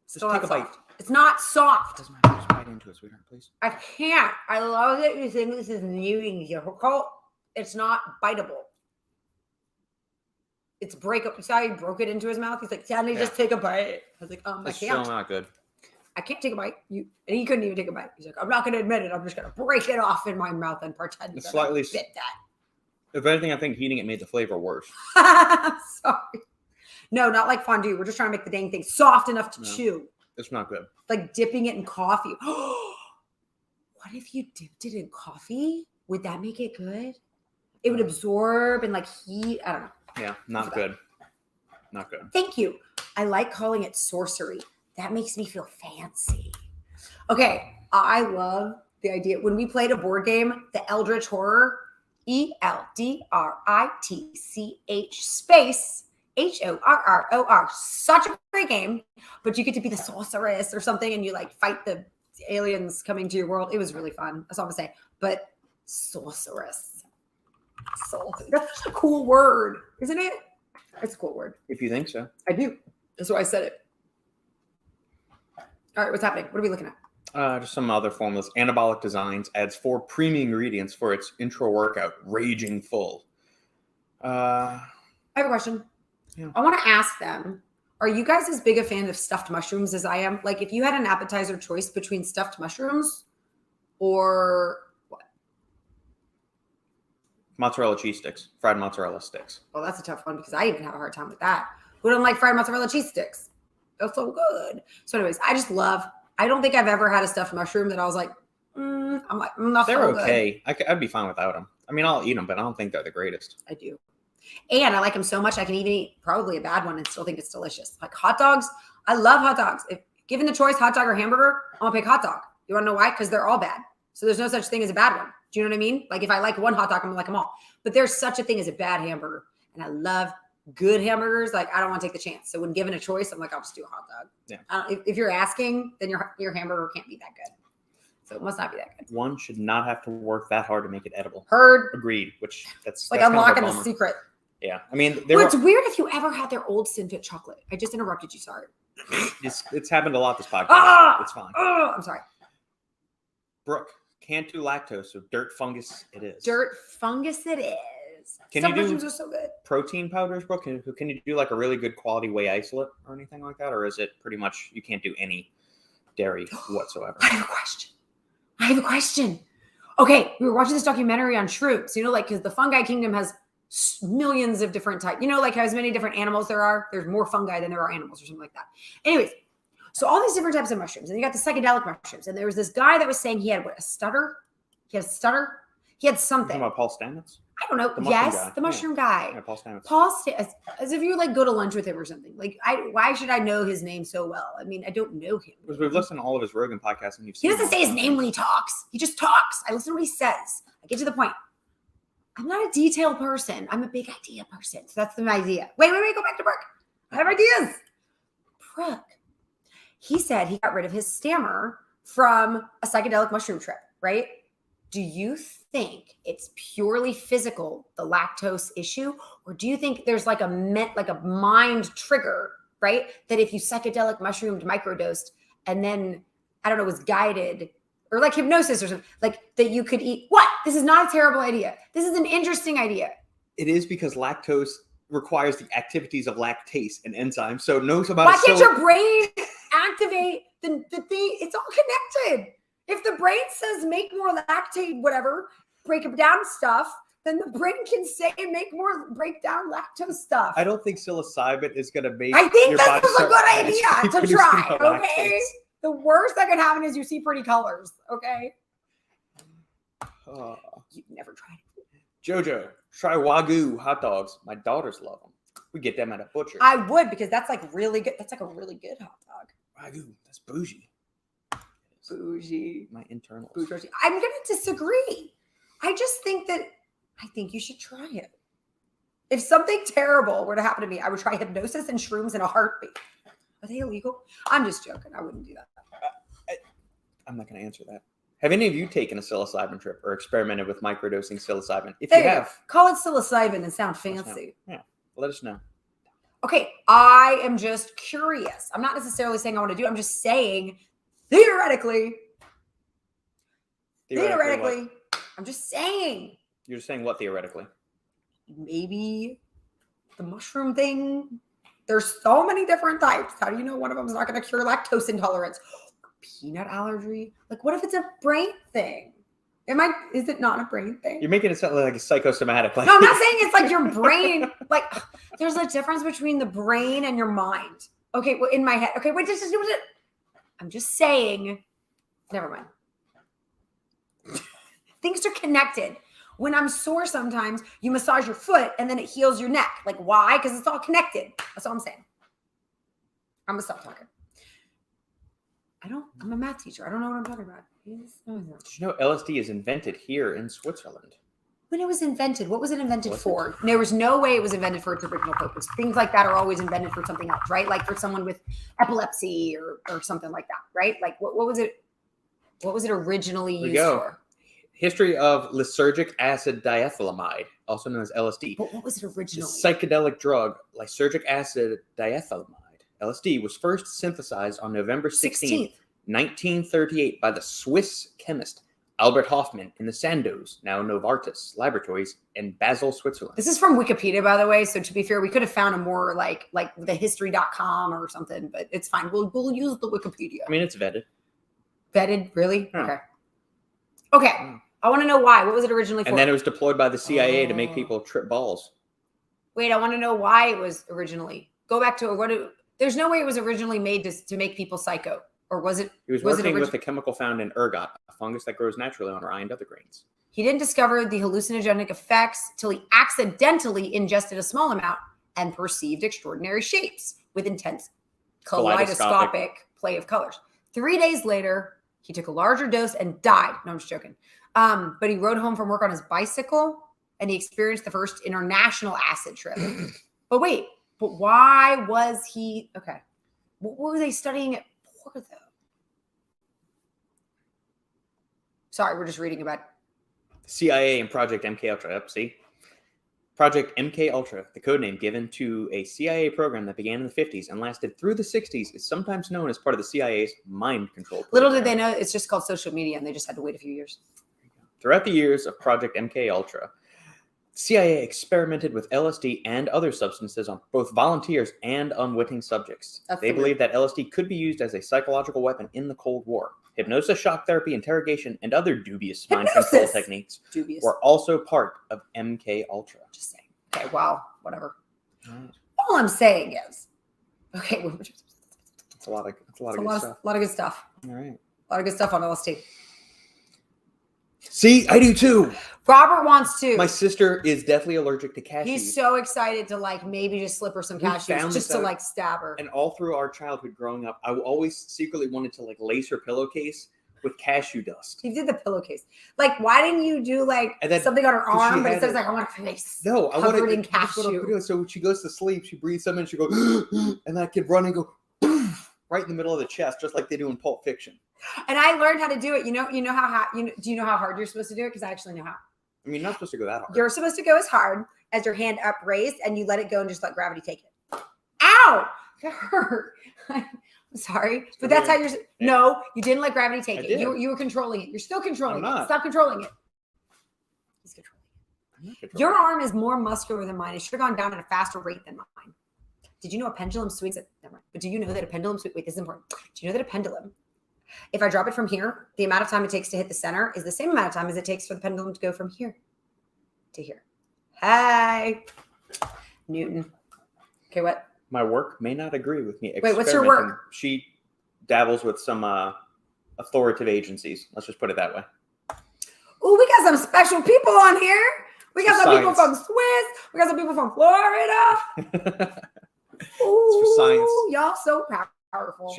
Still Just not take a soft. bite. It's not soft. Doesn't matter. Just bite into it, sweetheart, please. I can't. I love that you think this is new and difficult. It's not biteable. It's breakable. You saw he broke it into his mouth. He's like, "Can I just take a bite?" I was like, I It's can't. still not good. I can't take a bite. And he couldn't even take a bite. He's like, I'm not going to admit it. I'm just going to break it off in my mouth and pretend It's that slightly- I bit that. If anything, I think heating it made the flavor worse. Sorry. No, not like fondue. We're just trying to make the dang thing soft enough to chew. It's not good. Like dipping it in coffee. What if you dipped it in coffee? Would that make it good? It would absorb and like heat. I don't know. Yeah, not good. Not good. Thank you. I like calling it sorcery. That makes me feel fancy. Okay, I love the idea. When we played a board game, the Eldritch Horror, ELDRITCH space HORROR. Such a great game, but you get to be the sorceress or something and you like fight the aliens coming to your world. It was really fun. That's all I'm gonna say. But sorceress. That's such a cool word, isn't it? It's a cool word. If you think so. I do. That's why I said it. All right, what's happening? What are we looking at? Just some other formulas. Anabolic Designs adds 4 premium ingredients for its intro workout, Raging Full. I have a question. Yeah. I want to ask them, are you guys as big a fan of stuffed mushrooms as I am? Like if you had an appetizer choice between stuffed mushrooms or what? Mozzarella cheese sticks, fried mozzarella sticks. Well, that's a tough one because I even have a hard time with that. Who don't like fried mozzarella cheese sticks? They're so good. So anyways, I don't think I've ever had a stuffed mushroom that I was like, I'm not They're so good. okay. I'd be fine without them. I mean, I'll eat them, but I don't think they're the greatest. I do. And I like them so much I can even eat probably a bad one and still think it's delicious. Like hot dogs. I love hot dogs. If given the choice, hot dog or hamburger, I'll pick hot dog. You want to know why? Because they're all bad. So there's no such thing as a bad one. Do you know what I mean? Like if I like one hot dog, I'm gonna like them all. But there's such a thing as a bad hamburger. And I love good hamburgers. Like I don't want to take the chance. So when given a choice, I'm like, I'll just do a hot dog. Yeah. If you're asking, then your hamburger can't be that good. So it must not be that good. One should not have to work that hard to make it edible. Heard. Agreed. Which that's Like that's kind of a unlocking the bummer. secret. Yeah, I mean, Well, it's weird if you ever had their old SinFit chocolate. I just interrupted you. Sorry. it's happened a lot this podcast. Ah! It's fine. Oh, I'm sorry. Brooke, can't do lactose, so dirt fungus it is. Dirt fungus it is. Can Some you do- mushrooms are so good. Protein powders, Brooke? Can you do like a really good quality whey isolate or anything like that? Or is it pretty much you can't do any dairy whatsoever? I have a question. Okay, we were watching this documentary on shrooms. You know, like because the fungi kingdom has millions of different types. You know, like how as many different animals there are. There's more fungi than there are animals, or something like that. Anyways, so all these different types of mushrooms, and you got the psychedelic mushrooms. And there was this guy that was saying he had what, a stutter? He had a stutter. He had You something. talking about Paul Stamets? I don't know. The mushroom Yes, guy. the mushroom guy. Yeah, Paul Stamets. As if you like go to lunch with him or something. Like, why should I know his name so well? I mean, I don't know him. Because we've listened to all of his Rogan podcasts and you've He seen doesn't say his name when he talks. He just talks. I listen to what he says. I get to the point. I'm not a detail person. I'm a big idea person. So that's the idea. Wait. Go back to Brooke. I have ideas. Brooke. He said he got rid of his stammer from a psychedelic mushroom trip, right? Do you think it's purely physical, the lactose issue? Or do you think there's like a mind trigger, right? That if you psychedelic mushroomed microdosed and then, I don't know, was guided or like hypnosis or something, like that you could eat. What? This is not a terrible idea. This is an interesting idea. It is because lactose requires the activities of lactase, an enzyme. So it knows about Why can't your brain activate the thing? It's all connected. If the brain says make more lactate, whatever, break down stuff, then the brain can say break down lactose stuff. I don't think psilocybin is going to make. I think your this body is a start good naturally idea to producing try. more Okay. lactates. The worst that could happen is you see pretty colors. Okay. You've never tried it. Jojo, try Wagyu hot dogs. My daughters love them. We get them at a butcher. I would, because that's like really good. That's like a really good hot dog. Wagyu, that's bougie. Bougie. My internals. Bougie. I'm going to disagree. I just think you should try it. If something terrible were to happen to me, I would try hypnosis and shrooms in a heartbeat. Are they illegal? I'm just joking. I wouldn't do that. I'm not going to answer that. Have any of you taken a psilocybin trip or experimented with microdosing psilocybin? If There you you have, go. Call it psilocybin and sound let us know. fancy. Yeah, let us know. Okay, I am just curious. I'm not necessarily saying I want to do it. I'm just saying, theoretically, What? I'm just saying, You're just saying what theoretically? maybe the mushroom thing. There's so many different types. How do you know one of them is not going to cure lactose intolerance? Peanut allergy? Like, what if it's a brain thing? Is it not a brain thing? You're making it sound like a psychosomatic. Like, No, I'm not saying it's like your brain. Like, there's a difference between the brain and your mind. Okay, well, in my head. Okay, wait, I'm just saying. Never mind. Things are connected. When I'm sore sometimes, you massage your foot and then it heals your neck. Like, why? Because it's all connected. That's all I'm saying. I'm going to stop talking. I'm a math teacher. I don't know what I'm talking about. Did you know LSD is invented here in Switzerland? When it was invented, what was it invented for? There was no way it was invented for its original purpose. Things like that are always invented for something else, right? Like for someone with epilepsy or something like that, right? Like what was it? What was it originally used for? History of lysergic acid diethylamide, also known as LSD. But what was it originally? Psychedelic drug, lysergic acid diethylamide. LSD was first synthesized on November 16th, 1938 by the Swiss chemist Albert Hofmann in the Sandoz, now Novartis, laboratories in Basel, Switzerland. This is from Wikipedia, by the way. So to be fair, we could have found a more like the history.com or something, but it's fine. We'll use the Wikipedia. I mean, it's vetted. Vetted? Really? Yeah. Okay. I want to know why. What was it originally for? And then it was deployed by the CIA to make people trip balls. Wait, I want to know why it was originally. Go back to there's no way it was originally made to make people psycho. Or was it? He was working with a chemical found in ergot, a fungus that grows naturally on rye and other grains. He didn't discover the hallucinogenic effects till he accidentally ingested a small amount and perceived extraordinary shapes with intense kaleidoscopic play of colors. 3 days later, he took a larger dose and died. No, I'm just joking. But he rode home from work on his bicycle and he experienced the first international acid trip. But why was he, okay. What were they studying it for though? Sorry, we're just reading about CIA and Project MK Ultra. See? Project MK Ultra, the codename given to a CIA program that began in the 50s and lasted through the 60s, is sometimes known as part of the CIA's mind control program. Little did they know it's just called social media and they just had to wait a few years. Throughout the years of Project MK Ultra, CIA experimented with LSD and other substances on both volunteers and unwitting subjects. They believed that LSD could be used as a psychological weapon in the Cold War. Hypnosis, shock therapy, interrogation, and other dubious mind control techniques were also part of MK Ultra. Just saying. Okay, wow, whatever. All I'm saying is, okay, it's a lot of good stuff. A lot of good stuff. All right. A lot of good stuff on LSD. See, I do too. Robert wants to. My sister is deathly allergic to cashews. He's so excited to maybe just slip her some cashews just to stab her. And all through our childhood growing up, I always secretly wanted to lace her pillowcase with cashew dust. He did the pillowcase. Why didn't you do something on her arm? But it says I want her face. No, I want covered in cashew. So when she goes to sleep, she breathes something and she goes, and I could run and go right in the middle of the chest, just like they do in Pulp Fiction. Do And I learned how to do it. Do you know how hard you're supposed to do it? Because I actually know how. I mean, you're not supposed to go that hard. You're supposed to go as hard as your hand upraised and you let it go and just let gravity take it. Ow! That hurt. I'm sorry. But that's how you're. Yeah. No, you didn't let gravity take it. You were controlling it. You're still controlling it. Stop controlling it. He's controlling it. I'm not controlling your arm is more muscular than mine. It should have gone down at a faster rate than mine. Did you know a pendulum swings at. Never mind. But do you know that a pendulum swings. Wait, this is important. Do you know that a pendulum If I drop it from here, the amount of time it takes to hit the center is the same amount of time as it takes for the pendulum to go from here to here. Hey, Newton. Okay, what? My work may not agree with me. Wait, what's your work? She dabbles with some authoritative agencies. Let's just put it that way. Oh, we got some special people on here. We got some people Science. from Swiss. We got some people from Florida. Ooh, for science. Y'all so powerful.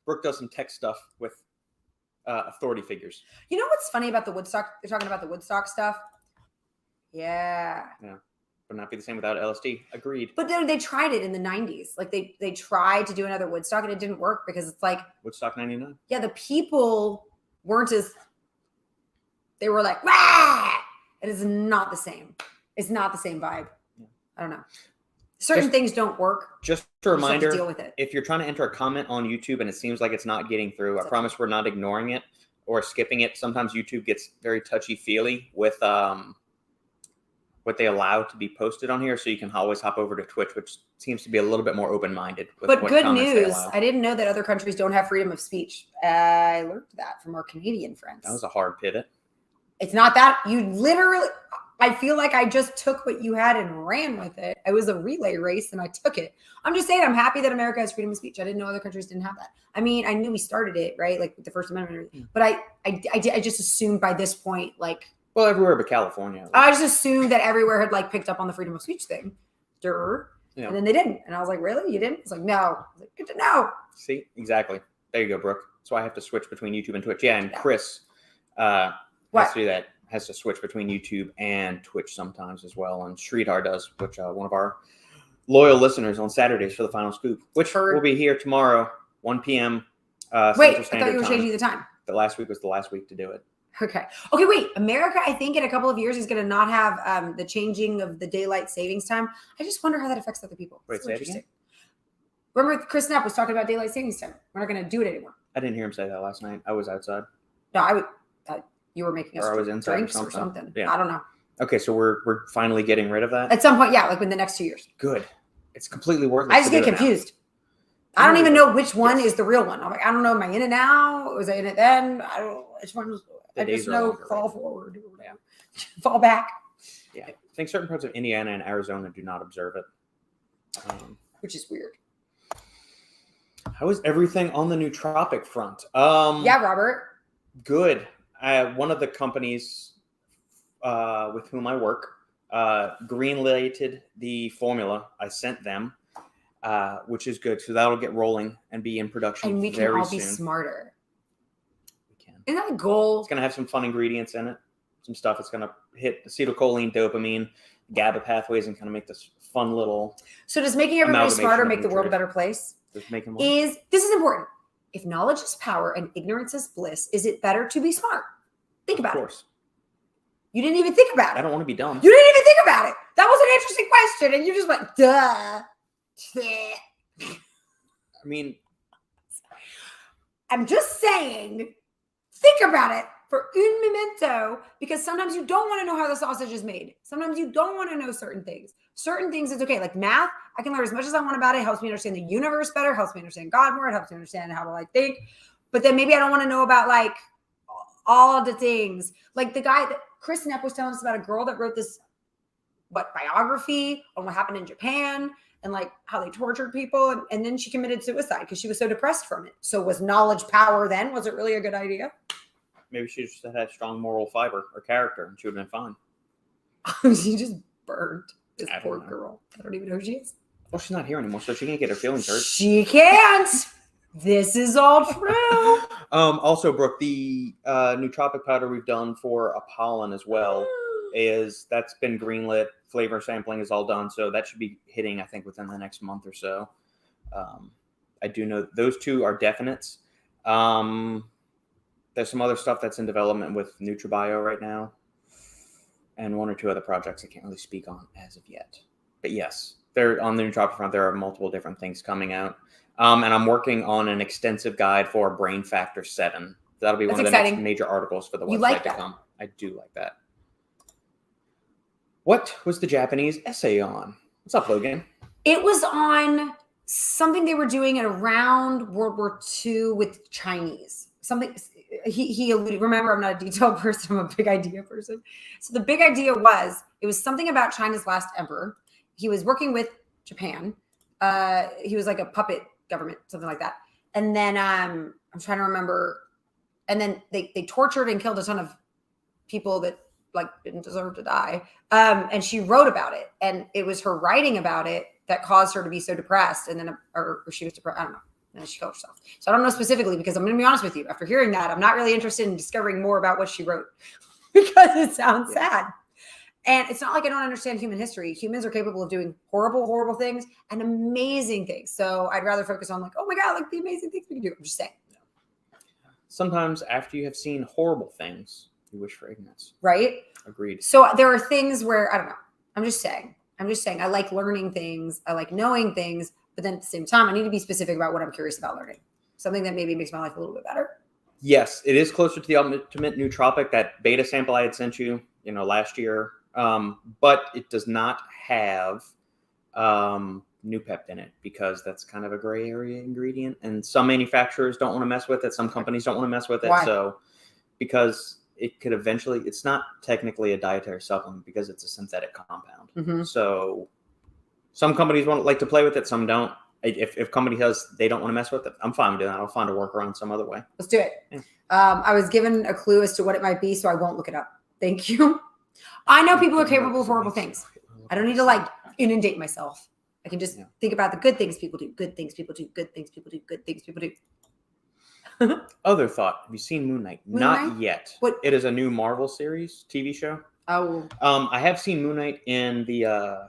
Brooke does some tech stuff with authority figures. You know what's funny about the Woodstock? They're talking about the Woodstock stuff. Yeah. Would not be the same without LSD. Agreed. But then they tried it in the 90s. Like they tried to do another Woodstock and it didn't work because it's like Woodstock 99. Yeah, the people weren't as they were like, "Rah!" It is not the same. It's not the same vibe. Yeah. I don't know. Certain things don't work. Just a You just have to reminder, deal with it. if you're trying to enter a comment on YouTube and it seems like it's not getting through, I promise we're not ignoring it or skipping it. Sometimes YouTube gets very touchy-feely with what they allow to be posted on here, so you can always hop over to Twitch, which seems to be a little bit more open-minded. But good news, I didn't know that other countries don't have freedom of speech. I learned that from our Canadian friends. That was a hard pivot. It's not that. You literally, I feel like I just took what you had and ran with it. It was a relay race and I took it. I'm just saying I'm happy that America has freedom of speech. I didn't know other countries didn't have that. I mean, I knew we started it, right? Like with the First Amendment and everything. But I just assumed by this point, like, well, everywhere but California. I just assumed that everywhere had like picked up on the freedom of speech thing. Durr. Yeah. And then they didn't. And I was like, really? You didn't? It's like, no. I was like, good to know. See, exactly. There you go, Brooke. So I have to switch between YouTube and Twitch. Yeah, and Chris has to do that. Has to switch between YouTube and Twitch sometimes as well. And Sridhar does, which one of our loyal listeners on Saturdays for the Final Scoop, which will be here tomorrow, 1 p.m. Wait, Central I Standard thought you were Time. changing the time. The last week was the last week to do it. Okay, wait. America, I think in a couple of years is going to not have the changing of the daylight savings time. I just wonder how that affects other people. Wait, say it again? Remember Chris Knapp was talking about daylight savings time. We're not going to do it anymore. I didn't hear him say that last night. I was outside. No, you were making us Or I was inside drinks or something. Yeah. I don't know. Okay, so we're finally getting rid of that? At some point, yeah, like within the next 2 years. Good. It's completely worthless. I just get confused. I don't even know which one is the real one. I'm like, I don't know. Am I in it now? Was I in it then? I don't know. Which one was I just know fall forward. Yeah. Fall back. Yeah. I think certain parts of Indiana and Arizona do not observe it. Which is weird. How is everything on the nootropic front? Yeah, Robert. Good. One of the companies with whom I work green-lighted the formula. I sent them, which is good. So that'll get rolling and be in production and we can very all soon. be smarter. We can. Isn't that a goal? It's going to have some fun ingredients in it. Some stuff that's going to hit acetylcholine, dopamine, GABA pathways, and kind of make this fun little. So does making everybody amalgamation smarter of make the world a nutrition. better place? Just make them This is important. If knowledge is power and ignorance is bliss, is it better to be smart? Think about Of it. course. You didn't even think about it. I don't want to be dumb. You didn't even think about it. That was an interesting question, and you just went, duh. I mean, I'm just saying, think about it for un momento, because sometimes you don't want to know how the sausage is made. Sometimes you don't want to know certain things. Certain things is okay. Like math, I can learn as much as I want about it. It helps me understand the universe better. Helps me understand God more. It helps me understand how to like think. But then maybe I don't want to know about like all the things. Like the guy that Chris Knapp was telling us about, a girl that wrote this biography on what happened in Japan and like how they tortured people. And then she committed suicide because she was so depressed from it. So was knowledge power then? Was it really a good idea? maybe she just had strong moral fiber or character, and she would have been fine. She just burned this I poor don't know. girl. I don't even know who she is. Well, she's not here anymore, so she can't get her feelings hurt. She can't. This is all true. Also, Brooke, the nootropic powder we've done for Apollon as well that's been greenlit. Flavor sampling is all done, so that should be hitting, I think, within the next month or so. I do know those two are definites. There's some other stuff that's in development with NutriBio right now, and one or two other projects I can't really speak on as of yet. But yes, they're on the nootropic front. There are multiple different things coming out. And I'm working on an extensive guide for Brain Factor 7. That'll be one of the next major articles for the website to come. I do like that. What was the Japanese essay on? What's up, Logan? It was on something they were doing at around World War II with Chinese. something he alluded. Remember, I'm not a detailed person. I'm a big idea person. So the big idea was it was something about China's last emperor. He was working with Japan. He was like a puppet government, something like that. And then I'm trying to remember. And then they tortured and killed a ton of people that like didn't deserve to die. And she wrote about it, and it was her writing about it that caused her to be so depressed. And then, or she was depressed. I don't know. And she killed herself. So I don't know specifically, because I'm going to be honest with you. After hearing that, I'm not really interested in discovering more about what she wrote because it sounds sad. And it's not like I don't understand human history. Humans are capable of doing horrible, horrible things and amazing things. So I'd rather focus on like, oh my God, like the amazing things we can do. I'm just saying. Sometimes after you have seen horrible things, you wish for ignorance. Right? Agreed. So there are things where, I don't know. I'm just saying. I like learning things. I like knowing things. But then at the same time, I need to be specific about what I'm curious about learning. Something that maybe makes my life a little bit better. Yes, it is closer to the ultimate nootropic, that beta sample I had sent you, last year. But it does not have Nupep in it, because that's kind of a gray area ingredient. And some manufacturers don't want to mess with it. Some companies don't want to mess with it. Why? So because it could eventually, it's not technically a dietary supplement because it's a synthetic compound. Mm-hmm. So some companies like to play with it, some don't. If company says they don't want to mess with it, I'm fine with doing that. I'll find a workaround some other way. Let's do it. Yeah. I was given a clue as to what it might be, so I won't look it up. Thank you. I know people are capable of horrible things. I don't need to like inundate myself. I can just think about the good things people do, good things people do, good things people do, good things people do. Other thought. Have you seen Moon Knight? Not yet. What? It is a new Marvel series, TV show. Oh. I have seen Moon Knight in the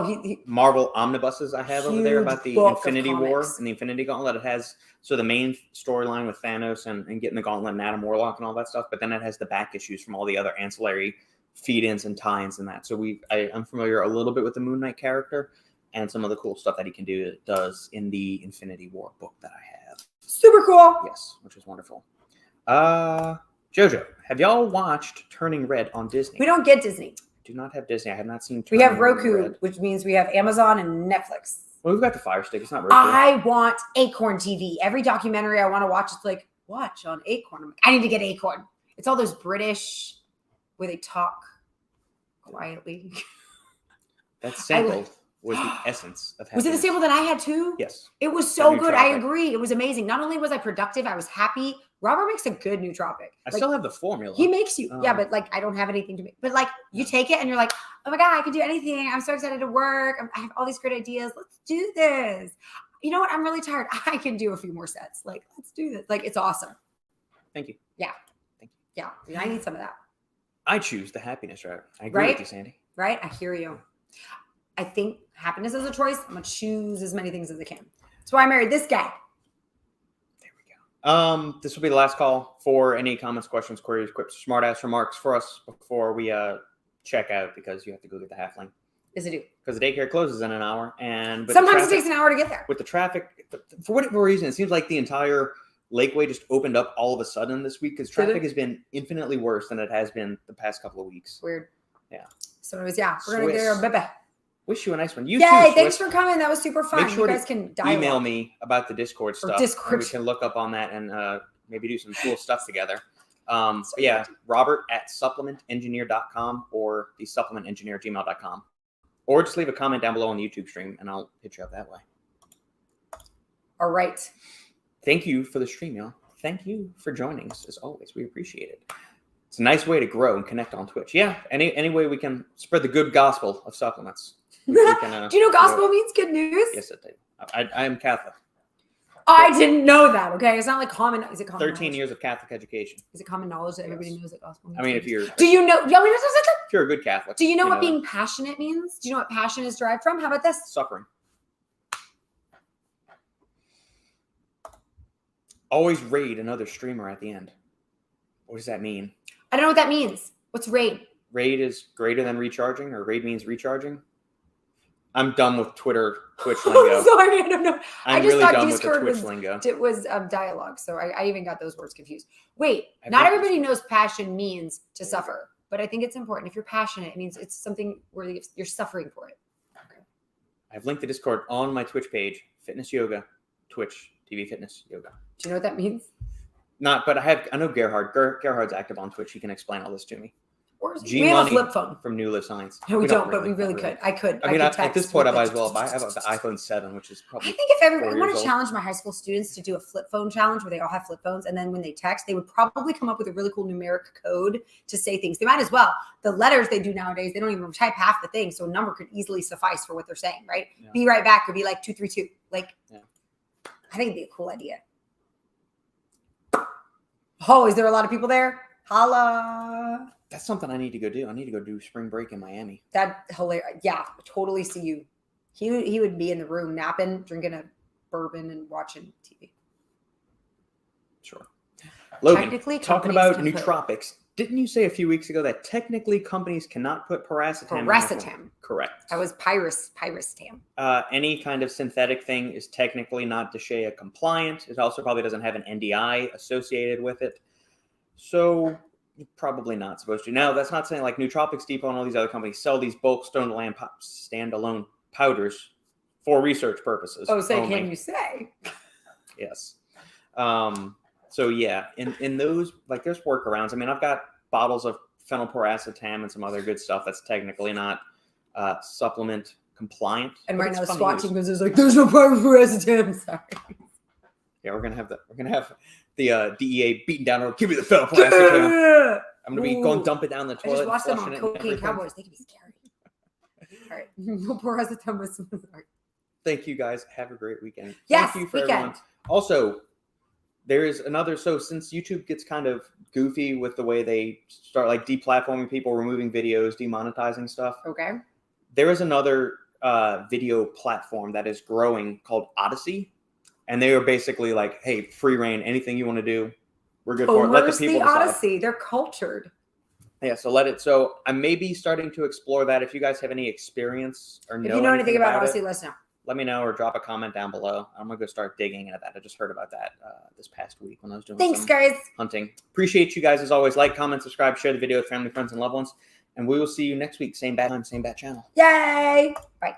he Marvel omnibuses I have over there about the Infinity War and the Infinity Gauntlet. It has the main storyline with Thanos and getting the Gauntlet and Adam Warlock and all that stuff, but then it has the back issues from all the other ancillary feed-ins and tie-ins and that. So I'm familiar a little bit with the Moon Knight character and some of the cool stuff that he can does in the Infinity War book that I have. Super cool. Yes, which is wonderful. Jojo, have y'all watched Turning Red on Disney? We don't get Disney. Do not have Disney. I have not seen We have Roku, which means we have Amazon and Netflix. Well, we've got the Fire Stick. It's not Roku. I want Acorn TV. Every documentary I want to watch, it's like, watch on Acorn. I'm like, I need to get Acorn. It's all those British where they talk quietly. That sample was the essence of happiness. Was it the sample that I had too? Yes. It was so good. I agree. It was amazing. Not only was I productive, I was happy. Robert makes a good nootropic. I still have the formula. He makes you, but like I don't have anything to make. But like you take it and you're like, oh my God, I can do anything. I'm so excited to work. I have all these great ideas. Let's do this. You know what? I'm really tired. I can do a few more sets. Like, let's do this. Like, it's awesome. Thank you. Yeah. Thank you. Yeah. I need some of that. I choose the happiness route. I agree with you, Sandy. Right? I hear you. I think happiness is a choice. I'm going to choose as many things as I can. That's why I married this guy. There we go. This will be the last call for any comments, questions, queries, quips, smart-ass remarks for us before we check out, because you have to go get the halfling. Yes, I do. Because the daycare closes in an hour. And sometimes it takes an hour to get there. With the traffic, for whatever reason, it seems like the entire Lakeway just opened up all of a sudden this week, because traffic has been infinitely worse than it has been the past couple of weeks. Weird. Yeah. So it was, we're going to get our baby. Wish you a nice one. You Yay, too, thanks for coming. That was super fun. Make sure you guys can email me about the Discord stuff. Discord. We can look up on that and maybe do some cool stuff together. Robert at supplementengineer.com or the supplementengineer@gmail.com. Or just leave a comment down below on the YouTube stream and I'll hit you up that way. All right. Thank you for the stream, y'all. Thank you for joining us as always. We appreciate it. It's a nice way to grow and connect on Twitch. Yeah, any way we can spread the good gospel of supplements. Do you know gospel means good news? Yes, it does. I am Catholic. I didn't know that. Okay, it's not like common. Is it common? 13 years of Catholic education. Is it common knowledge that everybody knows that gospel means? I mean, if you're. Do you know? If you're a good Catholic. Do you know what being passionate means? Do you know what passion is derived from? How about this? Suffering. Always raid another streamer at the end. What does that mean? I don't know what that means. What's raid? Raid is greater than recharging, or raid means recharging. I'm done with Twitch lingo. Sorry, I don't know. I just really thought done Discord with the Twitch lingo. It was dialogue, so I even got those words confused. Wait, not everybody knows passion means to suffer, but I think it's important. If you're passionate, it means it's something where you're suffering for it. Okay. I've linked the Discord on my Twitch page, Fitness Yoga, Twitch TV Fitness Yoga. Do you know what that means? But I know Gerhard. Gerhard's active on Twitch. He can explain all this to me. We have a flip phone. From New Live Science. No, we don't, but we really could. I could. I mean, could at this point, I might as well. I have the iPhone 7, which is probably. I think if I want to challenge my high school students to do a flip phone challenge where they all have flip phones, and then when they text, they would probably come up with a really cool numeric code to say things. They might as well. The letters they do nowadays, they don't even type half the thing, so a number could easily suffice for what they're saying, right? Yeah. Be right back would be like 232. Like, yeah. I think it'd be a cool idea. Oh, is there a lot of people there? Holla. That's something I need to go do. I need to go do spring break in Miami. That hilarious. Yeah, totally see you. He would be in the room napping, drinking a bourbon and watching TV. Sure. Logan, talking about nootropics, didn't you say a few weeks ago that technically companies cannot put paracetam? Paracetam. Correct. That was pyracetam. Any kind of synthetic thing is technically not DSHEA compliant. It also probably doesn't have an NDI associated with it. So you're probably not supposed to. Now, that's not saying like Nootropics Depot and all these other companies sell these bulk standalone powders for research purposes. Oh, so can you say? Yes. So yeah, in those, like there's workarounds. I mean, I've got bottles of phenylparacetam and some other good stuff that's technically not supplement compliant. And right now, SWAT team is like, "There's no phenylparacetam." Sorry. Yeah, we're gonna have the DEA beating down. Give me the phenylparacetam. I'm gonna be going dump it down the toilet. I just watched them on Cocaine Cowboys. They can be scary. All right, no piracetam with some. Thank you guys. Have a great weekend. Yes, thank you for everyone. Also, there is another. So since YouTube gets kind of goofy with the way they start like deplatforming people, removing videos, demonetizing stuff. Okay. There is another video platform that is growing called Odyssey. And they are basically like, hey, free reign, anything you want to do, we're good for it. Let the people decide. Odyssey, they're cultured. Yeah, so let it. So I may be starting to explore that. If you guys have any experience or if you know anything about Odyssey, let us know. Let me know or drop a comment down below. I'm gonna go start digging into that. I just heard about that this past week when I was doing some guys. Hunting. Appreciate you guys as always. Like, comment, subscribe, share the video with family, friends, and loved ones. And we will see you next week. Same bad time, same bad channel. Yay! Bye.